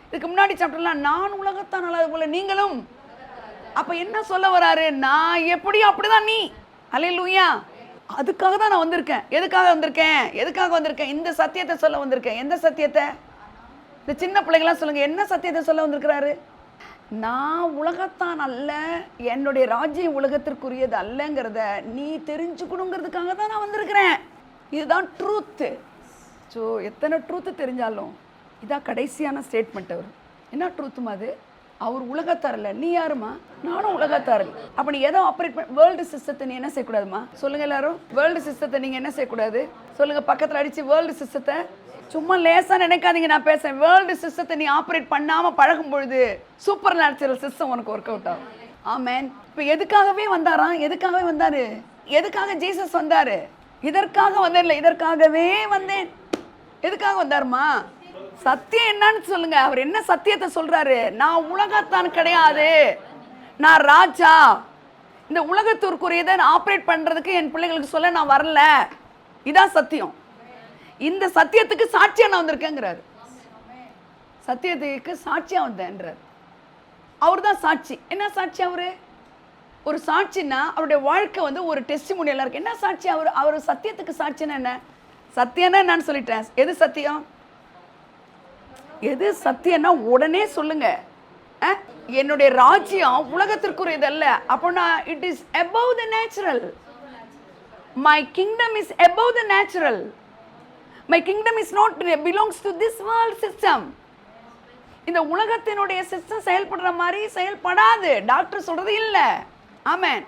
இதுக்கு முன்னாடி சாப்டர்லாம் நான் உலகத்தான் நல்லது போல நீங்களும். அப்போ என்ன சொல்ல வராரு? நான் எப்படியும் அப்படிதான் நீ. அல்லேலூயா. அதுக்காக தான் நான் வந்திருக்கேன். எதுக்காக வந்திருக்கேன்? இந்த சத்தியத்தை சொல்ல வந்திருக்கேன். எந்த சத்தியத்தை? இந்த சின்ன பிள்ளைங்களாம் சொல்லுங்கள், என்ன சத்தியத்தை சொல்ல வந்திருக்கிறாரு? நான் உலகத்தான் அல்ல, என்னுடைய ராஜ்யம் உலகத்திற்குரியது அல்லங்கிறத நீ தெரிஞ்சுக்கணுங்கிறதுக்காக தான் நான் வந்திருக்கிறேன். இதுதான் ட்ரூத்து. ஸோ எத்தனை ட்ரூத்து தெரிஞ்சாலும் இதான் கடைசியான ஸ்டேட்மெண்ட். அவர் என்ன ட்ரூத்துமா அது? அவர் உலகத்தார் இல்லை, நீ யாருமா? நானும் உலகத்தார். அப்போ நீ எதோ ஆப்ரேட் பண்ண வேர்ல்டு சிஸ்டத்தை நீ என்ன செய்யக்கூடாதுமா? சொல்லுங்கள் எல்லாரும், வேர்ல்டு சிஸ்டத்தை நீங்கள் என்ன செய்யக்கூடாது? சொல்லுங்கள், பக்கத்தில் அடித்து வேர்ல்டு சிஸ்டத்தை. சும்மா லேசாக நினைக்காதீங்க, நான் பேசுகிறேன். வேர்ல்டு சிஸ்டத்தை நீ ஆப்ரேட் பண்ணாமல் பழகும் பொழுது சூப்பர் நேச்சுரல் சிஸ்டம் உனக்கு ஒர்க் அவுட் ஆகும். ஆமேன். இப்போ எதுக்காகவே வந்தாராம்? எதுக்காக ஜீசஸ் வந்தார்? இதற்காக வந்தேன் இல்லை, இதற்காகவே வந்தேன். எதுக்காக வந்தாருமா? சத்தியம் என்னன்னு சொல்லுங்க. அவர் என்ன சத்தியத்தை சொல்றாரு? நான் உலகத்தான் கிடையாது, நான் ராஜா. இந்த உலகத்திற்குரியதை ஆப்ரேட் பண்றதுக்கு என் பிள்ளைகளுக்கு சொல்ல நான் வரல. இதான் சத்தியம். இந்த சத்தியத்துக்கு சாட்சியா நான் வந்திருக்கேங்கிறாரு. சத்தியத்துக்கு சாட்சியா வந்தேன்றார். அவர் தான் சாட்சி. என்ன சாட்சி அவரு? ஒரு சாட்சின்னா அவருடைய வாழ்க்கை வந்து ஒரு டெஸ்டிமோனியலா இருக்கு. என்ன சாட்சி? அவர் சத்தியத்துக்கு சாட்சின்னா என்ன? சத்தியம்னா என்னன்னு சொல்லிட்டேன். எது சத்தியம்? எது சத்தியம்னா உடனே சொல்லுங்க. என்னுடைய ராஜ்யம் உலகத்திற்குரியதல்ல. அப்போனா it is above the natural. My kingdom is above the natural. My kingdom is not belongs to this world system. இந்த உலகத்தினுடைய சிஸ்டம் செயல்படுற மாதிரி செயல்படாது. டாக்டர் சொல்றது இல்ல. ஆமென்.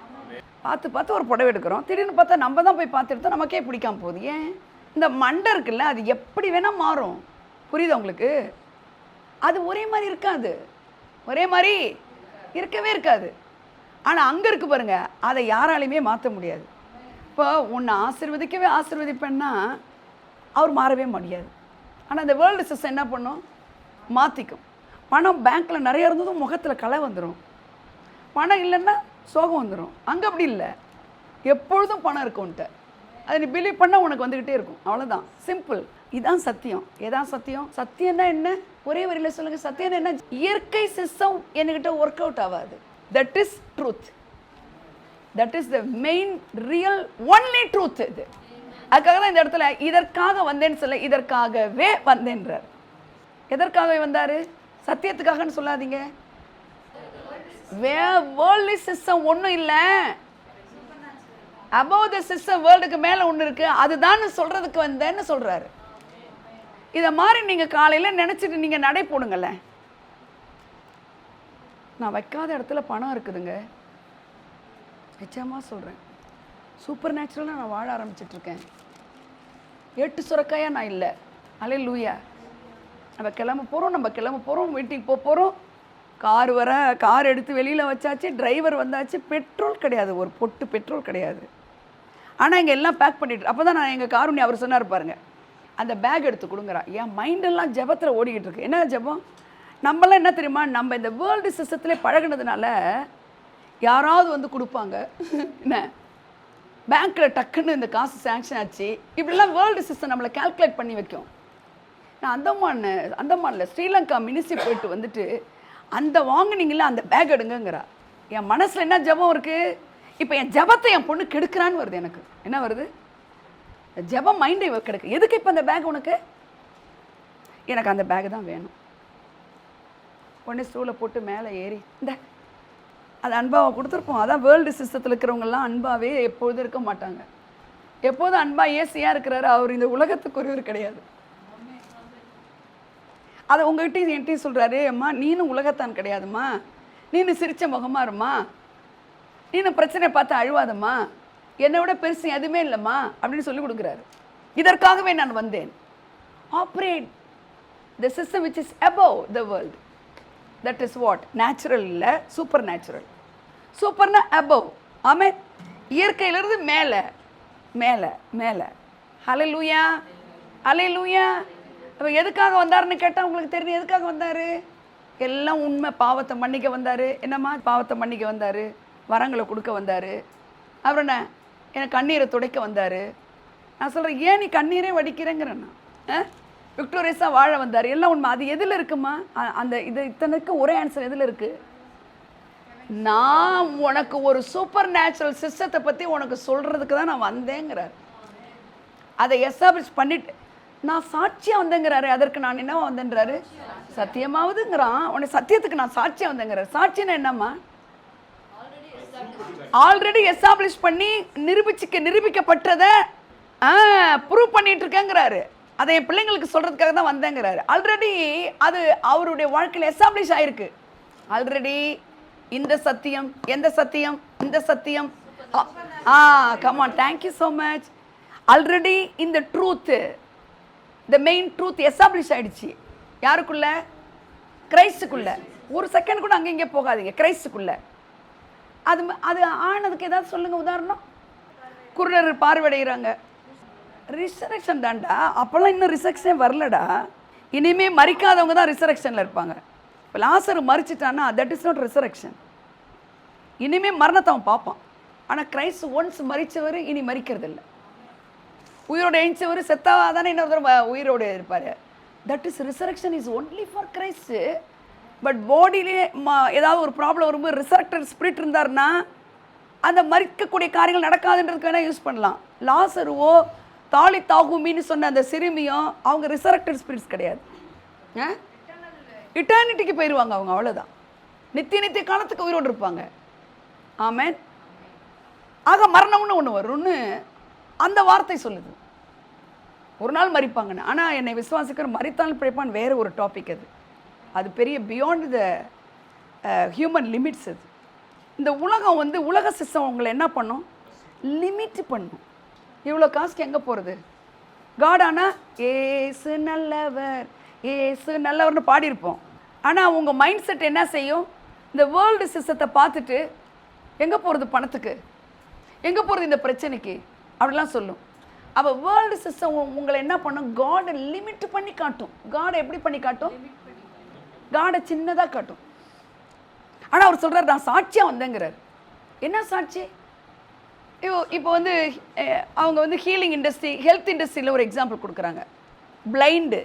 பார்த்து ஒரு புடவை எடுக்கிறோம், திடீர்னு பார்த்தா நம்ம தான் போய் பார்த்து எடுத்தோம், நமக்கே பிடிக்காம போகுது. ஏன்? இந்த மண்டை இருக்குல்ல, அது எப்படி வேணா மாறும். புரியுதா உங்களுக்கு? அது ஒரே மாதிரி இருக்காது, ஒரே மாதிரி இருக்கவே இருக்காது. ஆனால் அங்கே இருக்கு பாருங்க, அதை யாராலையுமே மாற்ற முடியாது. இப்போ உன்னை ஆசீர்வதிப்பேன்னா அவர் மாறவே முடியாது. ஆனால் அந்த வேர்ல்டு சிஸ்டம் என்ன பண்ணும்? மாற்றிக்கும். பணம் பேங்க்கில் நிறைய இருந்ததும் முகத்தில் களை வந்துடும், பணம் இல்லைன்னா சோகம் வந்துடும். அங்கே அப்படி இல்லை, எப்பொழுதும் பணம் இருக்கும்ன்ட்டு அதை நீ பிலீவ் பண்ணால் உனக்கு வந்துக்கிட்டே இருக்கும். அவ்வளோதான், சிம்பிள். இதுதான் சத்தியம். எதான் சத்தியம்? சத்தியம்னா என்ன? ஒரே வரியில் சொல்லுங்கள். சத்தியம் என்ன? இயற்கை சிஸ்டம் என்கிட்ட ஒர்க் அவுட் ஆகாது. That is truth. That is the main real only truth. இது அதுக்காக தான் இந்த இடத்துல இதற்காக வந்தேன்னு சொல்ல, இதற்காகவே வந்தேன்றார். எதற்காகவே வந்தார்? சத்தியத்துக்காகன்னு சொல்லாதீங்க. வேர்ல்ட்லி சிஸ்டம் ஒன்றும் இல்லை, above the system, வேர்ல்டுக்கு மேலே ஒன்று இருக்குது, அதுதான் சொல்கிறதுக்கு வந்தேன்னு சொல்கிறாரு. இதை மாதிரி நீங்கள் காலையில் நினச்சிட்டு நீங்கள் நடை போடுங்கள்ல. நான் வைக்காத இடத்துல பணம் இருக்குதுங்க, நிச்சயமாக சொல்கிறேன். சூப்பர் நேச்சுரலாக நான் வாழ ஆரம்பிச்சிட்ருக்கேன். 8 சுரக்காயாக நான் இல்லை. அல்லேலூயா. நம்ம கிளம்ப போகிறோம், வீட்டுக்கு போகிறோம். கார் எடுத்து வெளியில் வச்சாச்சு, டிரைவர் வந்தாச்சு, பெட்ரோல் கிடையாது, ஒரு பொட்டு பெட்ரோல் கிடையாது. ஆனால் இங்கே எல்லாம் பேக் பண்ணிட்டு, அப்போ தான் நான் எங்கள் காருண்யா அவர் சொன்னார் பாருங்க, அந்த பேக் எடுத்து கொடுங்குறா. என் மைண்டெல்லாம் ஜபத்தில் ஓடிக்கிட்டு இருக்கு. என்ன ஜபம்? நம்மளாம் என்ன தெரியுமா, நம்ம இந்த வேர்ல்டு சிஸ்டத்திலே பழகினதுனால யாராவது வந்து கொடுப்பாங்க, என்ன பேங்க்கில் டக்குன்னு இந்த காசு சேங்ஷன் ஆச்சு, இப்படிலாம் வேர்ல்டு சிஸ்டம் நம்மளை கால்குலேட் பண்ணி வைக்கும். நான் அந்தமானில் ஸ்ரீலங்கா மினிஸ்ட்ரி போயிட்டு வந்துட்டு, அந்த வாங்கினீங்களா அந்த பேக் எடுங்கங்கிறா. என் மனசில் என்ன ஜபம் இருக்குது? இப்போ என் ஜபத்தை என் பொண்ணு கெடுக்கிறான்னு வருது. எனக்கு என்ன வருது? ஜபம் மைண்டை கெடுக்கு. எதுக்கு இப்போ அந்த பேக் உனக்கு? எனக்கு அந்த பேக் தான் வேணும். பொண்ணு ஸ்டூலை போட்டு மேலே ஏறி இந்த அது அன்பாவை கொடுத்துருப்போம். அதான் வேர்ல்டு சிஸ்டத்தில் இருக்கிறவங்கெல்லாம் அன்பாவே எப்பொழுதும் இருக்க மாட்டாங்க. எப்போதும் அன்பா ஏசியாக இருக்கிறாரு அவர். இந்த உலகத்துக்கு ஒருவர் கிடையாது. அதை உங்கள்கிட்டையும் என்கிட்டையும் சொல்கிறாரு, அம்மா நீனும் உலகத்தான் கிடையாதும்மா, நீனும் சிரித்த முகமாக இருமா, நீனும் பிரச்சனை பார்த்து அழுவாதம்மா, என்னை விட பெருசு எதுவுமே இல்லைம்மா அப்படின்னு சொல்லி கொடுக்குறாரு. இதற்காகவே நான் வந்தேன். Operate the system which is above the world. That is what? Natural இல்லை, சூப்பர் நேச்சுரல். சூப்பர்னா above. ஆமென். இயற்கையிலிருந்து மேலே மேலே மேலே. ஹல்லேலூயா, ஹல்லேலூயா. அப்போ எதுக்காக வந்தாருன்னு கேட்டால் உங்களுக்கு தெரியும் எதுக்காக வந்தார். எல்லாம் உண்மை. பாவத்தை மன்னிக்க வந்தார். என்னம்மா? பாவத்தை மன்னிக்க வந்தார், வரங்களை கொடுக்க வந்தார், அப்புறம் என்ன, எனக்கு கண்ணீரை துடைக்க வந்தார். நான் சொல்கிறேன், ஏன் நீ கண்ணீரே வடிக்கிறேங்கிறேன்னா, விக்டோரியஸாக வாழ வந்தார். எல்லாம் உண்மை. அது எதில் இருக்குமா? அந்த இது இத்தனைக்கும் ஒரே ஆன்சர் எதில் இருக்குது? நான் உனக்கு ஒரு சூப்பர் நேச்சுரல் சிஸ்டத்தை பற்றி உனக்கு சொல்கிறதுக்கு தான் நான் வந்தேங்கிறார். அதை எஸ்டாப்ளிஷ் பண்ணிட்டு நான் சாட்சியாக வந்தேங்கிறாரு. அதற்கு நான் என்னவா வந்தேன்றாரு? சத்தியமாவதுங்கிறான். உன்னை சத்தியத்துக்கு நான் சாட்சியாக வந்தேங்கிறார். சாட்சின்னா என்னம்மா? ஆல்ரெடி எஸ்டாப்ளிஷ் பண்ணி நிரூபிக்கப்பட்டதை ப்ரூவ் பண்ணிட்டு இருக்கேங்கிறாரு. அதை என் பிள்ளைங்களுக்கு சொல்கிறதுக்காக தான் வந்தேங்கிறாரு. ஆல்ரெடி அது அவருடைய வாழ்க்கையில் எஸ்டாப்ளிஷ் ஆகிருக்கு. ஆல்ரெடி இந்த சத்தியம், எந்த சத்தியம்? இந்த சத்தியம். Come on, thank you so much. Already இந்த truth, the main truth establish ஆகிடுச்சு. யாருக்குள்ள? கிரைஸ்டுக்குள்ள. ஒரு செகண்ட் கூட அங்கே இங்கே போகாதீங்க, கிரைஸ்டுக்குள்ள. அது ஆனதுக்கு ஏதாவது சொல்லுங்கள் உதாரணம். குருடர் பார்வையடைகிறாங்க. ரிசரக்ஷன் தான்டா. அப்போல்லாம் இன்னும் ரிசரக்ஷனே வரலடா. இனிமேல் மரிக்காதவங்க தான் ரிசரக்ஷனில் இருப்பாங்க. இப்போ லாசர் மரிச்சிட்டான்னா தட் இஸ் நாட் ரிசரக்ஷன். இனிமேல் மரணத்தை அவன் பார்ப்பான். ஆனால் கிரைஸ்ட் ஒன்ஸ் மரித்தவர் இனி மரிக்கிறதில்ல. உயிரோடு எழுந்தவர் செத்தாவா தானே இன்னொரு தடவை உயிரோடு இருப்பார். That is resurrection is only for Christ. But பாடியிலே ஏதாவது ஒரு ப்ராப்ளம் வரும்போது ரிசரக்டர் ஸ்பிரிட் இருந்தார்னா அந்த மறிக்கக்கூடிய காரியங்கள் நடக்காதுன்றதுக்கு வேணால் யூஸ் பண்ணலாம். லாசருவோ தாலி தாகுமின்னு சொன்ன அந்த சிறுமியும் அவங்க ரிசரக்டட் ஸ்பிரிட்ஸ் கிடையாது. இட்டர்னிட்டிக்கு போயிடுவாங்க அவங்க, அவ்வளோதான். நித்திய காலத்துக்கு உயிரோடு இருப்பாங்க. ஆமென். ஆக மரணம்னு ஒன்று வரும்னு அந்த வார்த்தை சொல்லுது. ஒரு நாள் மறிப்பாங்கன்னு. ஆனால் என்னை விசுவாசிக்கிற மறித்தாலும் பிழைப்பான் வேறு ஒரு டாபிக். அது பெரிய பியாண்ட் த ஹியூமன் லிமிட்ஸ். அது இந்த உலகம் வந்து உலக சிஸ்டம் உங்களை என்ன பண்ணும், லிமிட் பண்ணும். இவ்வளோ காசுக்கு எங்கே போகிறது? காடானா ஏசு நல்லவர் ஏசு நல்லவர்னு பாடியிருப்போம். ஆனால் உங்கள் மைண்ட் செட் என்ன செய்யும்? இந்த வேர்ல்டு சிஸ்டத்தை பார்த்துட்டு எங்கே போகிறது பணத்துக்கு, எங்கே போகிறது இந்த பிரச்சனைக்கு அப்படிலாம் சொல்லும். அப்போ வேர்ல்டு சிஸ்டம் உங்களை என்ன பண்ணும்? காடை லிமிட் பண்ணி காட்டும். காடை எப்படி பண்ணி காட்டும்? காடை சின்னதாக காட்டும். ஆனால் அவர் சொல்கிறார் நான் சாட்சியாக வந்தேங்கிறார். என்ன சாட்சி? இப்போ வந்து அவங்க வந்து ஹீலிங் இண்டஸ்ட்ரி, ஹெல்த் இண்டஸ்ட்ரியில் ஒரு எக்ஸாம்பிள் கொடுக்குறாங்க. பிளைண்டு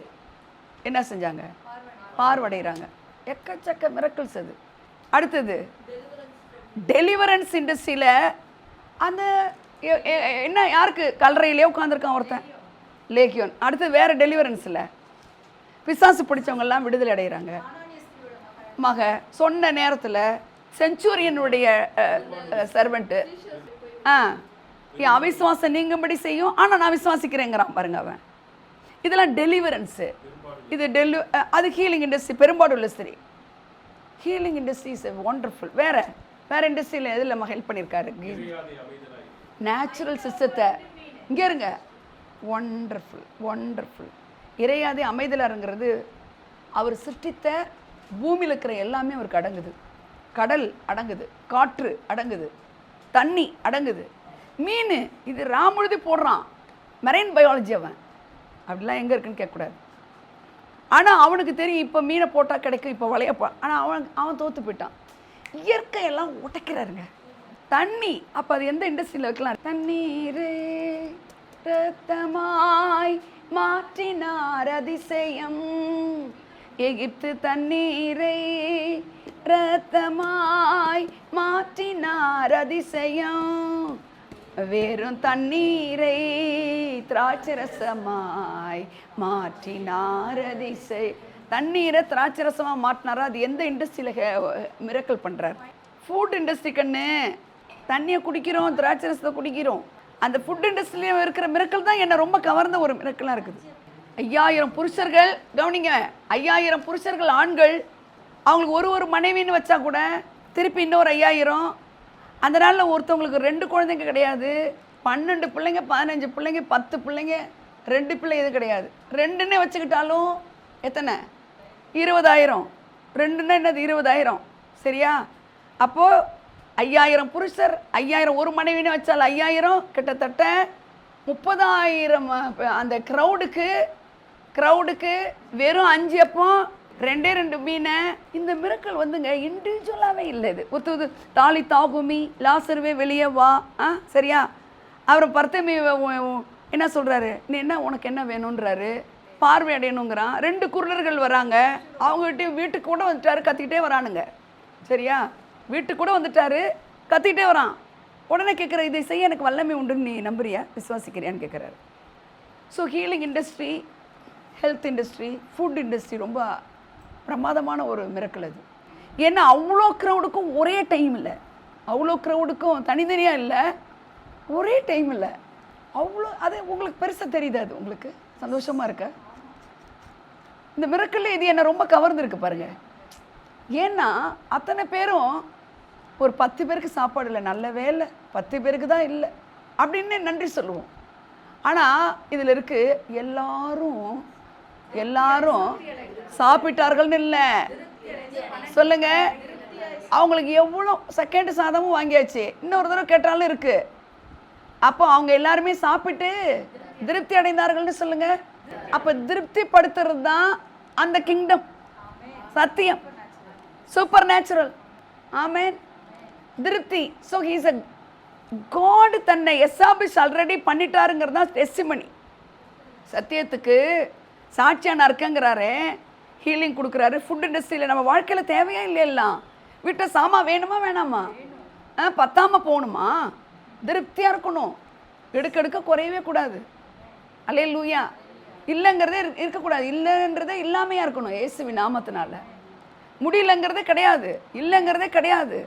என்ன செஞ்சாங்க? பார்வடைகிறாங்க. எக்கச்சக்க மிரக்கிள்ஸ் அது. அடுத்தது டெலிவரன்ஸ் இண்டஸ்ட்ரியில் அந்த என்ன யாருக்கு கல்லறையிலே உட்காந்துருக்கான் ஒருத்தன், லேக்கியோன். அடுத்தது வேறு டெலிவரன்ஸில் பிசாசு பிடிச்சவங்கெல்லாம் விடுதலை அடைகிறாங்க. மக சொன்ன நேரத்தில் செஞ்சுரியனுடைய சர்வெண்ட்டு என் அவிசுவாசம் நீங்கும்படி செய்யும், ஆனால் நான் விசுவாசிக்கிறேங்கிறான் பாருங்க அவன். இதெல்லாம் டெலிவரன்ஸு. இது அது ஹீலிங் இண்டஸ்ட்ரி. பெரும்பாடு சரி ஹீலிங் இண்டஸ்ட்ரி இஸ் ஒண்டர்ஃபுல். வேறு இண்டஸ்ட்ரியில் எதில் நம்ம ஹெல்ப் பண்ணியிருக்காரு? நேச்சுரல் சிஸ்டத்தை இங்கே இருங்க. ஒண்டர்ஃபுல். இறையாதே அமைதலாருங்கிறது அவர் சிருஷ்டித்த பூமியில் இருக்கிற எல்லாமே அவருக்கு அடங்குது. கடல் அடங்குது, காற்று அடங்குது, தண்ணி அடங்குது, மீன். இது ராமுழுதி போடுறான். மெரைன் பயாலஜி அவன். அப்படிலாம் எங்கே இருக்குன்னு கேட்கக்கூடாது. ஆனால் அவனுக்கு தெரியும் இப்போ மீனை போட்டால் கிடைக்கும், இப்போ வளையப்பா. ஆனால் அவன் தோற்று போயிட்டான். இயற்கையெல்லாம் உடைக்கிறாருங்க. தண்ணி அப்போ அது எந்த இண்டஸ்ட்ரியில் வைக்கலாம்? தண்ணீரே ரத்தமாய் மாற்றினார் அதிசயம். எகிப்து தண்ணீரை ரத்தமாய் மாற்றினார் அதிசயம். வெறும் தண்ணீரை திராட்சரசமாய் மாற்றினார் அதிசயம். தண்ணீரை திராட்சரசமாக மாற்றினாரா? அது எந்த இண்டஸ்ட்ரியில் மிரக்கல் பண்ணுறார்? Food industry. கண்ணு தண்ணியை குடிக்கிறோம், திராட்சரசத்தை குடிக்கிறோம். அந்த ஃபுட் இண்டஸ்ட்ரியில் இருக்கிற மிரக்கல் தான் என்னை ரொம்ப கவர்ந்த ஒரு மிரக்கலாக இருக்குது. 5000 புருஷர்கள், கவனிங்க, 5000 புருஷர்கள் ஆண்கள், அவங்களுக்கு ஒரு மனைவின்னு வச்சா கூட திருப்பி இன்னொரு 5000. அந்த நாளில் ஒருத்தவங்களுக்கு 2 குழந்தைங்க கிடையாது, 12 பிள்ளைங்க, 15 பிள்ளைங்க, 10 பிள்ளைங்க, 2 பிள்ளை எது கிடையாது. 2ன்னு வச்சுக்கிட்டாலும் எத்தனை? 20000. 2ன்னா என்னது? 20000. சரியா? அப்போது 5000 புருஷர், 5000 ஒரு மனைவின்னு வச்சால் 5000, கிட்டத்தட்ட 30000. அந்த க்ரௌடுக்கு வெறும் 5 அப்பம், 2 மீனை. இந்த மிரக்கல் வந்துங்க இண்டிவிஜுவலாகவே இல்லை. இது ஒருத்தது தாலி தாகுமி, லாசருவே வெளியே வா. சரியா? அப்புறம் பர்த்தமி என்ன சொல்கிறாரு? நீ என்ன, உனக்கு என்ன வேணுன்றாரு? பார்வை அடையணுங்கிறான். 2 குருடர்கள் வராங்க. அவங்ககிட்ட வீட்டுக்கு கூட வந்துட்டாரு, கத்திக்கிட்டே வரானுங்க. சரியா? வீட்டுக்கு கூட வந்துட்டாரு, கத்திக்கிட்டே வரான். உடனே கேட்குற, இதை செய்ய எனக்கு வல்லமை உண்டுன்னு நீ நம்புறியா, விசுவாசிக்கிறியான்னு கேட்குறாரு. So healing industry, health industry, food industry ரொம்ப பிரமாதமான ஒரு மிரக்கல் அது. ஏன்னா அவ்வளோ க்ரௌடுக்கும் ஒரே டைம் இல்லை, அவ்வளோ க்ரௌடுக்கும் தனித்தனியாக இல்லை, ஒரே டைம் இல்லை, அவ்வளோ. அது உங்களுக்கு பெருசாக தெரியுது, அது உங்களுக்கு சந்தோஷமாக இருக்க. இந்த மிரக்கல்ல இது என்னை ரொம்ப கவர்ந்துருக்கு பாருங்க. ஏன்னா அத்தனை பேரும் ஒரு 10 பேருக்கு சாப்பாடு இல்லை, நல்ல வேலை 10 பேருக்கு தான் இல்லை அப்படின்னு நன்றி சொல்லுவோம். ஆனால் இதில் இருக்கு எல்லாரும் சாப்பிட்டார்கள்னு இல்லை சொல்லுங்க. அவங்களுக்கு எவ்வளோ செகண்ட் சாதமும் வாங்கியாச்சு, இன்னொரு தடவை கேட்டாலும் இருக்கு. அப்போ அவங்க எல்லாருமே சாப்பிட்டு திருப்தி அடைந்தார்கள்னு சொல்லுங்க. அப்போ திருப்தி படுத்துறது தான் அந்த கிங்டம். சத்தியம், சூப்பர் நேச்சுரல். ஆமென். திருப்தி. So he's a God. தன்னை எஸ்டாப்ளிஷ் ஆல்ரெடி பண்ணிட்டாருங்கிறது தான் டெஸ்டிமனி. சத்தியத்துக்கு சாட்சியாக நான் இருக்கேங்கிறாரு, ஹீலிங் கொடுக்குறாரு. ஃபுட் இண்டஸ்ட்ரியில் நம்ம வாழ்க்கையில் தேவையா இல்லையெல்லாம் வீட்டை சாமா வேணுமா வேணாமா? பத்தாமல் போகணுமா? திருப்தியாக இருக்கணும். எடுக்க குறையவே கூடாது. அல்லேலூயா. இல்லைங்கிறதே இருக்கக்கூடாது. இல்லைன்றதே இல்லாமையாக இருக்கணும். இயேசுவின் நாமத்தினால. முடியலங்கிறதே கிடையாது, இல்லைங்கிறதே கிடையாது.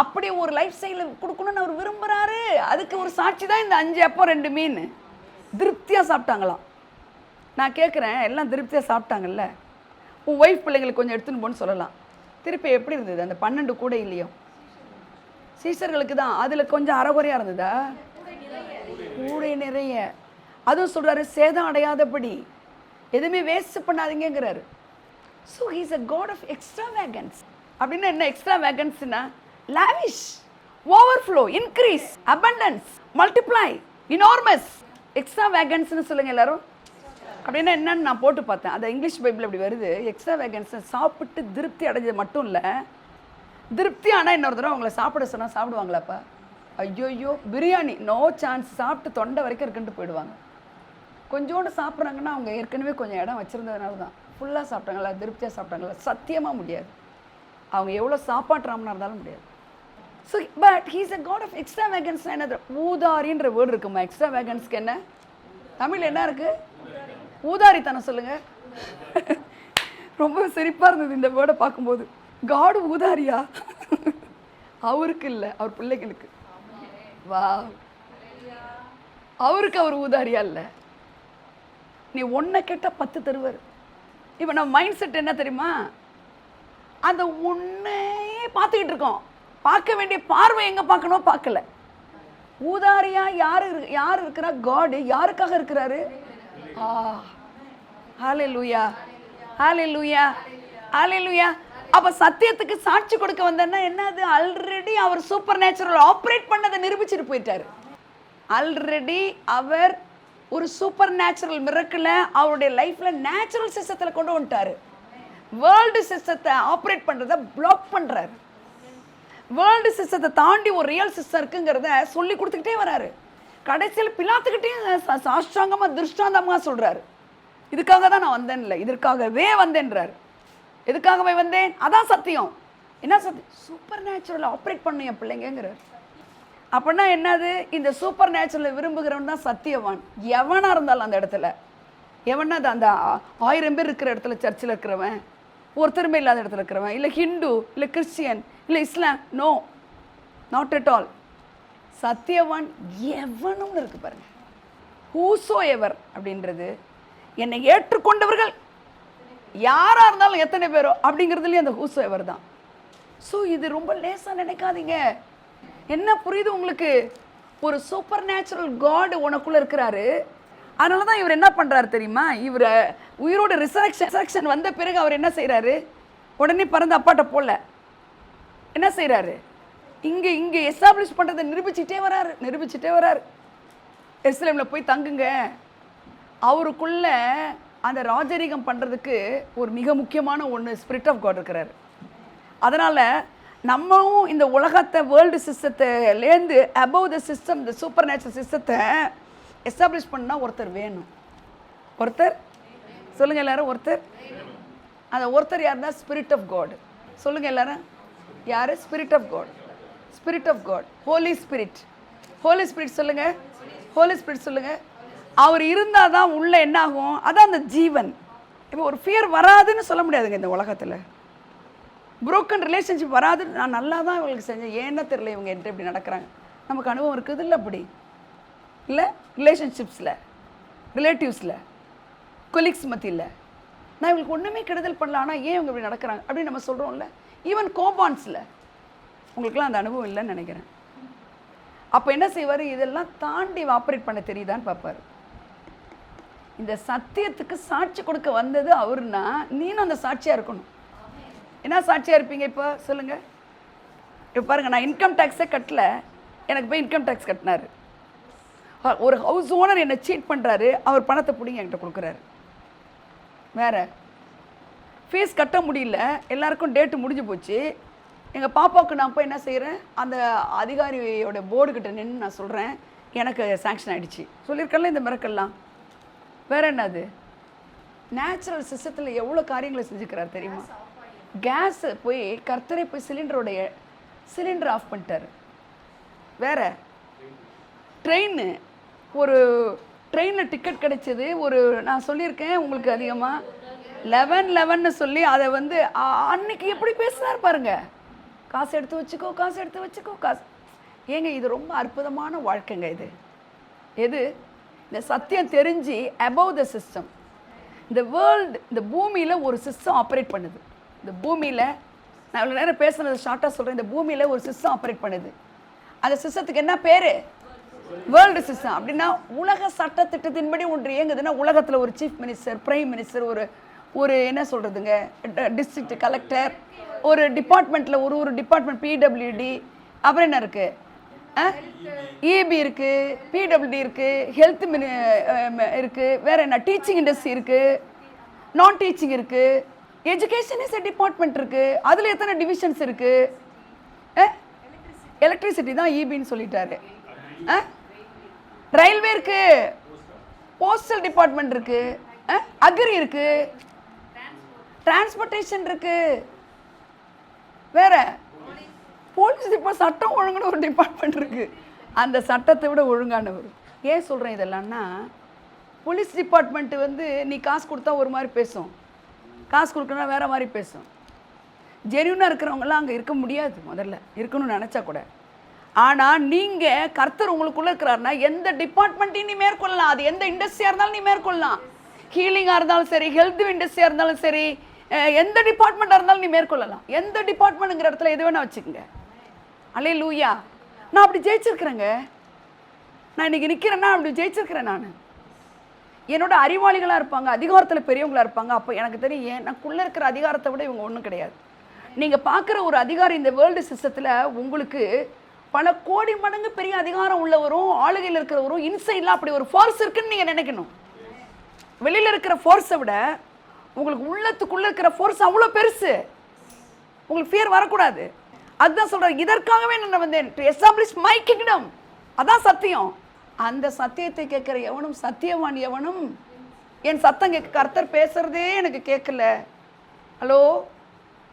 அப்படி ஒரு லைஃப் ஸ்டைல் கொடுக்கணும்னு அவர் விரும்புகிறாரு. அதுக்கு ஒரு சாட்சி தான் இந்த 5 அப்பம் 2 மீன். திருப்தியாக சாப்பிட்டாங்களாம். நான் கேட்குறேன், எல்லாம் திருப்தியாக சாப்பிட்டாங்கல்ல, உன் ஒய்ஃப் பிள்ளைங்களுக்கு கொஞ்சம் எடுத்துன்னு போன்னு சொல்லலாம். திருப்பி எப்படி இருந்தது? அந்த 12 கூட இல்லையோ சீசர்களுக்கு தான். அதில் கொஞ்சம் அறகுறையாக இருந்ததா? கூடை நிறைய. அதுவும் சொல்கிறாரு, சேதம் அடையாதபடி எதுவுமே வேஸ்ட் பண்ணாதீங்கிறாரு. So he's a God of extravagance. அப்படின்னா என்ன எக்ஸ்ட்ரா வேகன்ஸ்னா? Lavish, overflow, increase, abundance, multiply, enormous. எக்ஸ்ட்ரா வேகன்ஸ்னு சொல்லுங்கள் எல்லாரும். அப்படின்னா என்னன்னு நான் போட்டு பார்த்தேன். அது இங்கிலீஷ் பைபிள் அப்படி வருது. எக்ஸ்ட்ரா வேகன்ஸ் சாப்பிட்டு திருப்தி அடைஞ்சது மட்டும் இல்லை, திருப்தி ஆனால் இன்னொரு தடவை அவங்கள சாப்பிட சொன்னால் சாப்பிடுவாங்களாப்பா? ஐயோயோ, பிரியாணி நோ சான்ஸ். சாப்பிட்டு தொண்டை வரைக்கும் இருக்குன்ட்டு போயிடுவாங்க. கொஞ்சோண்டு சாப்பிட்றாங்கன்னா அவங்க ஏற்கனவே கொஞ்சம் இடம் வச்சுருந்ததுனால தான். ஃபுல்லாக சாப்பிட்டாங்களா, திருப்தியாக சாப்பிட்டாங்களா? சத்தியமாக முடியாது. அவங்க எவ்வளோ சாப்பாட்டுறாமனா இருந்தாலும் முடியாது. So but he's a God of extravagance. என்னது? ஊதாரின்ற வேர்டு இருக்குமா? எக்ஸ்ட்ரா வேகன்ஸ்க்கு என்ன தமிழ் என்ன இருக்குது? ஊதாரித்தனம் சொல்லுங்கள். ரொம்ப சிரிப்பாக இருந்தது இந்த வேர்டை பார்க்கும்போது. காடு ஊதாரியா? அவருக்கு இல்லை, அவர் பிள்ளைகளுக்கு. வா, அவருக்கு அவர் ஊதாரியா இல்லை. நீ 1 கேட்டால் 10 தருவார். இப்போ நம்ம மைண்ட் செட் என்ன தெரியுமா? அந்த ஒன்றையே பார்த்துக்கிட்டு இருக்கோம். பார்க்க வேண்டிய பார்வை எங்கே பார்க்கணும்? பார்க்கல. ஊதாரியா யார் இருக்கிறா? காடு. யாருக்காக இருக்கிறாரு? ஹல்லேலூயா, ஹல்லேலூயா, ஹல்லேலூயா. அப்ப சத்தியத்துக்கு சாட்சி கொடுக்க வந்தேன்னா என்னது? ஆல்ரெடி அவர் சூப்பர் நேச்சுரல் ஆப்ரேட் பண்ணதை நிரூபிச்சுட்டு போயிட்டாரு. ஆல்ரெடி அவர் ஒரு சூப்பர் நேச்சுரல் மிரக்கில் அவருடைய லைஃப்ல நேச்சுரல் சிஸ்டத்தில் கொண்டு வந்துட்டாரு. வேர்ல்டு சிஸ்டத்தை ஆப்ரேட் பண்றதை பிளாக் பண்றாரு. வேர்ல்டு சிஸ்டத்தை தாண்டி ஒரு ரியல் சிஸ்டம் இருக்குங்கிறத சொல்லி கொடுத்துக்கிட்டே வராரு. கடைசியில் பிலாத்துக்கிட்டே சாஷ்டாங்கமா திருஷ்டாந்தமா சொல்றாரு, இதுக்காக தான் நான் வந்தேன், இல்லை இதற்காகவே வந்தேன்றாரு. எதுக்காகவே வந்தேன்? அதான் சத்தியம். என்ன சத்தியம்? சூப்பர் நேச்சுரல் ஆப்ரேட் பண்ண என் பிள்ளைங்கிறார். அப்படின்னா என்னது? இந்த சூப்பர் நேச்சுரலை விரும்புகிறவன் தான் சத்தியவான். எவனா இருந்தாலும் அந்த இடத்துல, எவனா அந்த 1000 பேர் இருக்கிற இடத்துல சர்ச்சில் இருக்கிறவன், ஒருத்தருமே இல்லாத இடத்துல இருக்கிறவன், இல்லை ஹிந்து, இல்லை கிறிஸ்டியன், இல்லை Islam, no, not at all. சத்தியவான் எவனும் இருக்கு பாருங்க. ஹூசோ எவர் அப்படின்றது என்னை ஏற்றுக்கொண்டவர்கள் யாரா இருந்தாலும் எத்தனை பேரோ அப்படிங்கிறதுலேயும் அந்த ஹூசோ எவர் தான். ஸோ இது ரொம்ப லேசாக நினைக்காதீங்க. என்ன புரியுது உங்களுக்கு? ஒரு சூப்பர் நேச்சுரல் காட் உனக்குள்ள இருக்கிறாரு. அதனால தான் இவர் என்ன பண்ணுறாரு தெரியுமா? இவர் உயிரோட ரிசரக்ஷன் வந்த பிறகு அவர் என்ன செய்கிறாரு? உடனே பறந்து அப்பாட்ட போல என்ன செய்கிறாரு? இங்கே எஸ்டாப்ளிஷ் பண்ணுறதை நிரூபிச்சுட்டே வராரு. எருசலேமில் போய் தங்குங்க. அவருக்குள்ள அந்த ராஜரீகம் பண்ணுறதுக்கு ஒரு மிக முக்கியமான ஒன்று ஸ்பிரிட் ஆஃப் காட் இருக்கிறாரு. அதனால் நம்மவும் இந்த உலகத்தை வேர்ல்டு சிஸ்டத்தைலேருந்து அபவ் த சிஸ்டம், இந்த சூப்பர் நேச்சுரல் சிஸ்டத்தை எஸ்டாப்ளிஷ் பண்ணால் ஒருத்தர் வேணும். ஒருத்தர் சொல்லுங்கள் எல்லாரும். ஒருத்தர். அந்த ஒருத்தர் யாருன்னா ஸ்பிரிட் ஆஃப் காட். சொல்லுங்கள் எல்லாரும். யார்? Spirit of God. Spirit of God, holy spirit. Holy spirit சொல்லுங்கள். ஹோலி ஸ்பிரிட் சொல்லுங்கள். அவர் இருந்தால் தான் உள்ள என்ன ஆகும்? அதான் அந்த ஜீவன். இப்போ ஒரு ஃபியர் வராதுன்னு சொல்ல முடியாதுங்க இந்த உலகத்தில். புரோக்கன் ரிலேஷன்ஷிப் வராது. நான் நல்லா தான் இவங்களுக்கு செஞ்சேன், ஏன்னா தெரியல இவங்க என்கிட்ட இப்படி நடக்கிறாங்க. நமக்கு அனுபவம் இருக்குது இல்லை? அப்படி இல்லை ரிலேஷன்ஷிப்ஸில், ரிலேட்டிவ்ஸில், கொலீக்ஸ் மத்தியில் நான் இவங்களுக்கு ஒன்றுமே கெடுதல் பண்ணல, ஆனால் ஏன் இவங்க இப்படி நடக்கிறாங்க அப்படின்னு நம்ம சொல்கிறோம்ல. ஈவன் கோபான்ஸில் உங்களுக்குலாம் அந்த அனுபவம் இல்லைன்னு நினைக்கிறேன். அப்போ என்ன செய்வார்? இதெல்லாம் தாண்டி ஆப்ரேட் பண்ண தெரியுதான்னு பார்ப்பார். இந்த சத்தியத்துக்கு சாட்சி கொடுக்க வந்தது அவருன்னா நீனும் அந்த சாட்சியாக இருக்கணும். என்ன சாட்சியாக இருப்பீங்க இப்போ சொல்லுங்கள். இப்போ பாருங்கள், நான் இன்கம் டேக்ஸே கட்டல, எனக்கு போய் இன்கம் டேக்ஸ் கட்டினார். ஒரு ஹவுஸ் ஓனர் என்னை சீட் பண்ணுறாரு, அவர் பணத்தை பிடிங்க என்கிட்ட கொடுக்குறாரு. வேறு ஃபீஸ் கட்ட முடியல, எல்லாருக்கும் டேட்டு முடிஞ்சு போச்சு. எங்கள் பாப்பாவுக்கு நான் போய் என்ன செய்கிறேன், அந்த அதிகாரியோட போர்டுக்கிட்ட நின்று நான் சொல்கிறேன், எனக்கு சாங்ஷன் ஆகிடுச்சு. சொல்லியிருக்கல இந்த மிரக்கல்லாம். வேறு என்னது, நேச்சுரல் சிஸ்டத்தில் எவ்வளோ காரியங்களை செஞ்சுக்கிறார் தெரியுமா? கேஸு போய் கர்த்தரை போய் சிலிண்டர் ஆஃப் பண்ணிட்டார். வேறு ட்ரெயின், ஒரு ட்ரெயினில் டிக்கெட் கிடைச்சது, ஒரு நான் சொல்லியிருக்கேன் உங்களுக்கு அதிகமாக 11 சொல்லி அதை வந்து அன்னைக்கு எப்படி பேசுனார் பாருங்க. காசு எடுத்து வச்சுக்கோ, காசு எடுத்து வச்சுக்கோ, காசு. ஏங்க இது ரொம்ப அற்புதமான வாழ்க்கைங்க. எது இந்த சத்தியம் தெரிஞ்சு அபவ் த சிஸ்டம். இந்த வேர்ல்டு, இந்த பூமியில் ஒரு சிஸ்டம் ஆப்ரேட் பண்ணுது. இந்த பூமியில் நான் இவ்வளோ நேரம் பேசுனது ஷார்ட்டாக சொல்கிறேன். இந்த பூமியில் ஒரு சிஸ்டம் ஆப்ரேட் பண்ணுது. அந்த சிஸ்டத்துக்கு என்ன பேர்? World system. அப்படின்னா உலக சட்டத்திட்டத்தின்படி ஒன்று இயங்குதுன்னா உலகத்தில் ஒரு சீஃப் மினிஸ்டர், பிரைம் மினிஸ்டர், ஒரு என்ன சொல்கிறதுங்க, டிஸ்ட்ரிக்ட் கலெக்டர், ஒரு டிபார்ட்மெண்ட்டில் ஒரு டிபார்ட்மெண்ட், பிடபிள்யூடி, அப்புறம் என்ன இருக்குது, இபி இருக்குது, பிடபிள்யூடி இருக்குது, ஹெல்த் இருக்குது, வேறு என்ன, டீச்சிங் இண்டஸ்ட்ரி இருக்குது, நான் டீச்சிங் இருக்குது, எஜுகேஷன் இஸ் எ டிபார்ட்மெண்ட் இருக்குது. அதில் எத்தனை டிவிஷன்ஸ் இருக்குது? எலக்ட்ரிசிட்டி தான் இபின்னு சொல்லிட்டாரு. ரயில்வே இருக்கு, போஸ்டல் டிபார்ட்மெண்ட் இருக்கு, அக்ரி இருக்கு, டிரான்ஸ்போர்ட்டேஷன் இருக்கு, வேற போலீஸ் இப்போ சட்டம் ஒழுங்குன்னு ஒரு டிபார்ட்மெண்ட் இருக்கு. அந்த சட்டத்தை விட ஒழுங்கானவர். ஏன் சொல்கிறேன் இதெல்லாம்னா, போலீஸ் டிபார்ட்மெண்ட் வந்து நீ காசு கொடுத்தா ஒரு மாதிரி பேசும், காசு கொடுக்கணும்னா வேற மாதிரி பேசும். ஜென்யூனாக இருக்கிறவங்களாம் அங்கே இருக்க முடியாது. முதல்ல இருக்கணும்னு நினச்சா கூட. ஆனால் நீங்கள் கர்த்தர் உங்களுக்குள்ளே இருக்கிறாருன்னா எந்த டிபார்ட்மெண்ட்டையும் நீ மேற்கொள்ளலாம். அது எந்த இண்டஸ்ட்ரியாக இருந்தாலும் நீ மேற்கொள்ளலாம். ஹீலிங்காக இருந்தாலும் சரி, ஹெல்த் இண்டஸ்ட்ரியாக இருந்தாலும் சரி, எந்த டிபார்ட்மெண்ட்டாக இருந்தாலும் நீ மேற்கொள்ளலாம். எந்த டிபார்ட்மெண்ட்டுங்கிற இடத்துல எது வேணால் வச்சுக்கோங்க. அல்லேலூயா. நான் அப்படி ஜெயிச்சிருக்கிறேங்க. நான் இன்றைக்கி நிற்கிறேன்னா அப்படி ஜெயிச்சிருக்கிறேன். நான் என்னோட அறிவாளிகளாக இருப்பாங்க, அதிகாரத்தில் பெரியவங்களாக இருப்பாங்க. அப்போ எனக்கு தெரியும் எனக்குள்ளே இருக்கிற அதிகாரத்தை விட இவங்க ஒன்றும் கிடையாது. நீங்கள் பார்க்குற ஒரு அதிகாரி இந்த வேர்ல்டு சிஸ்டத்தில் உங்களுக்கு பல கோடி மடங்கு பெரிய அதிகாரம் உள்ளவரும், ஆளுகையில் இருக்கிறவரும், இன்சைட்லாம் அப்படி ஒரு ஃபோர்ஸ் இருக்குன்னு நீங்கள் நினைக்கணும். வெளியில் இருக்கிற ஃபோர்ஸை விட உங்களுக்கு உள்ளத்துக்குள்ளே இருக்கிற ஃபோர்ஸ் அவ்வளோ பெருசு. உங்களுக்கு ஃபியர் வரக்கூடாது. அதுதான் சொல்கிறேன், இதற்காகவே நான் வந்தேன், டு எஸ்டாப்ளிஷ் மை கிங்டம். அதான் சத்தியம். அந்த சத்தியத்தை கேட்குற எவனும் சத்தியவான் எவனும். என் சத்தம் கேட்க, கர்த்தர் பேசுகிறதே எனக்கு கேட்கல. ஹலோ,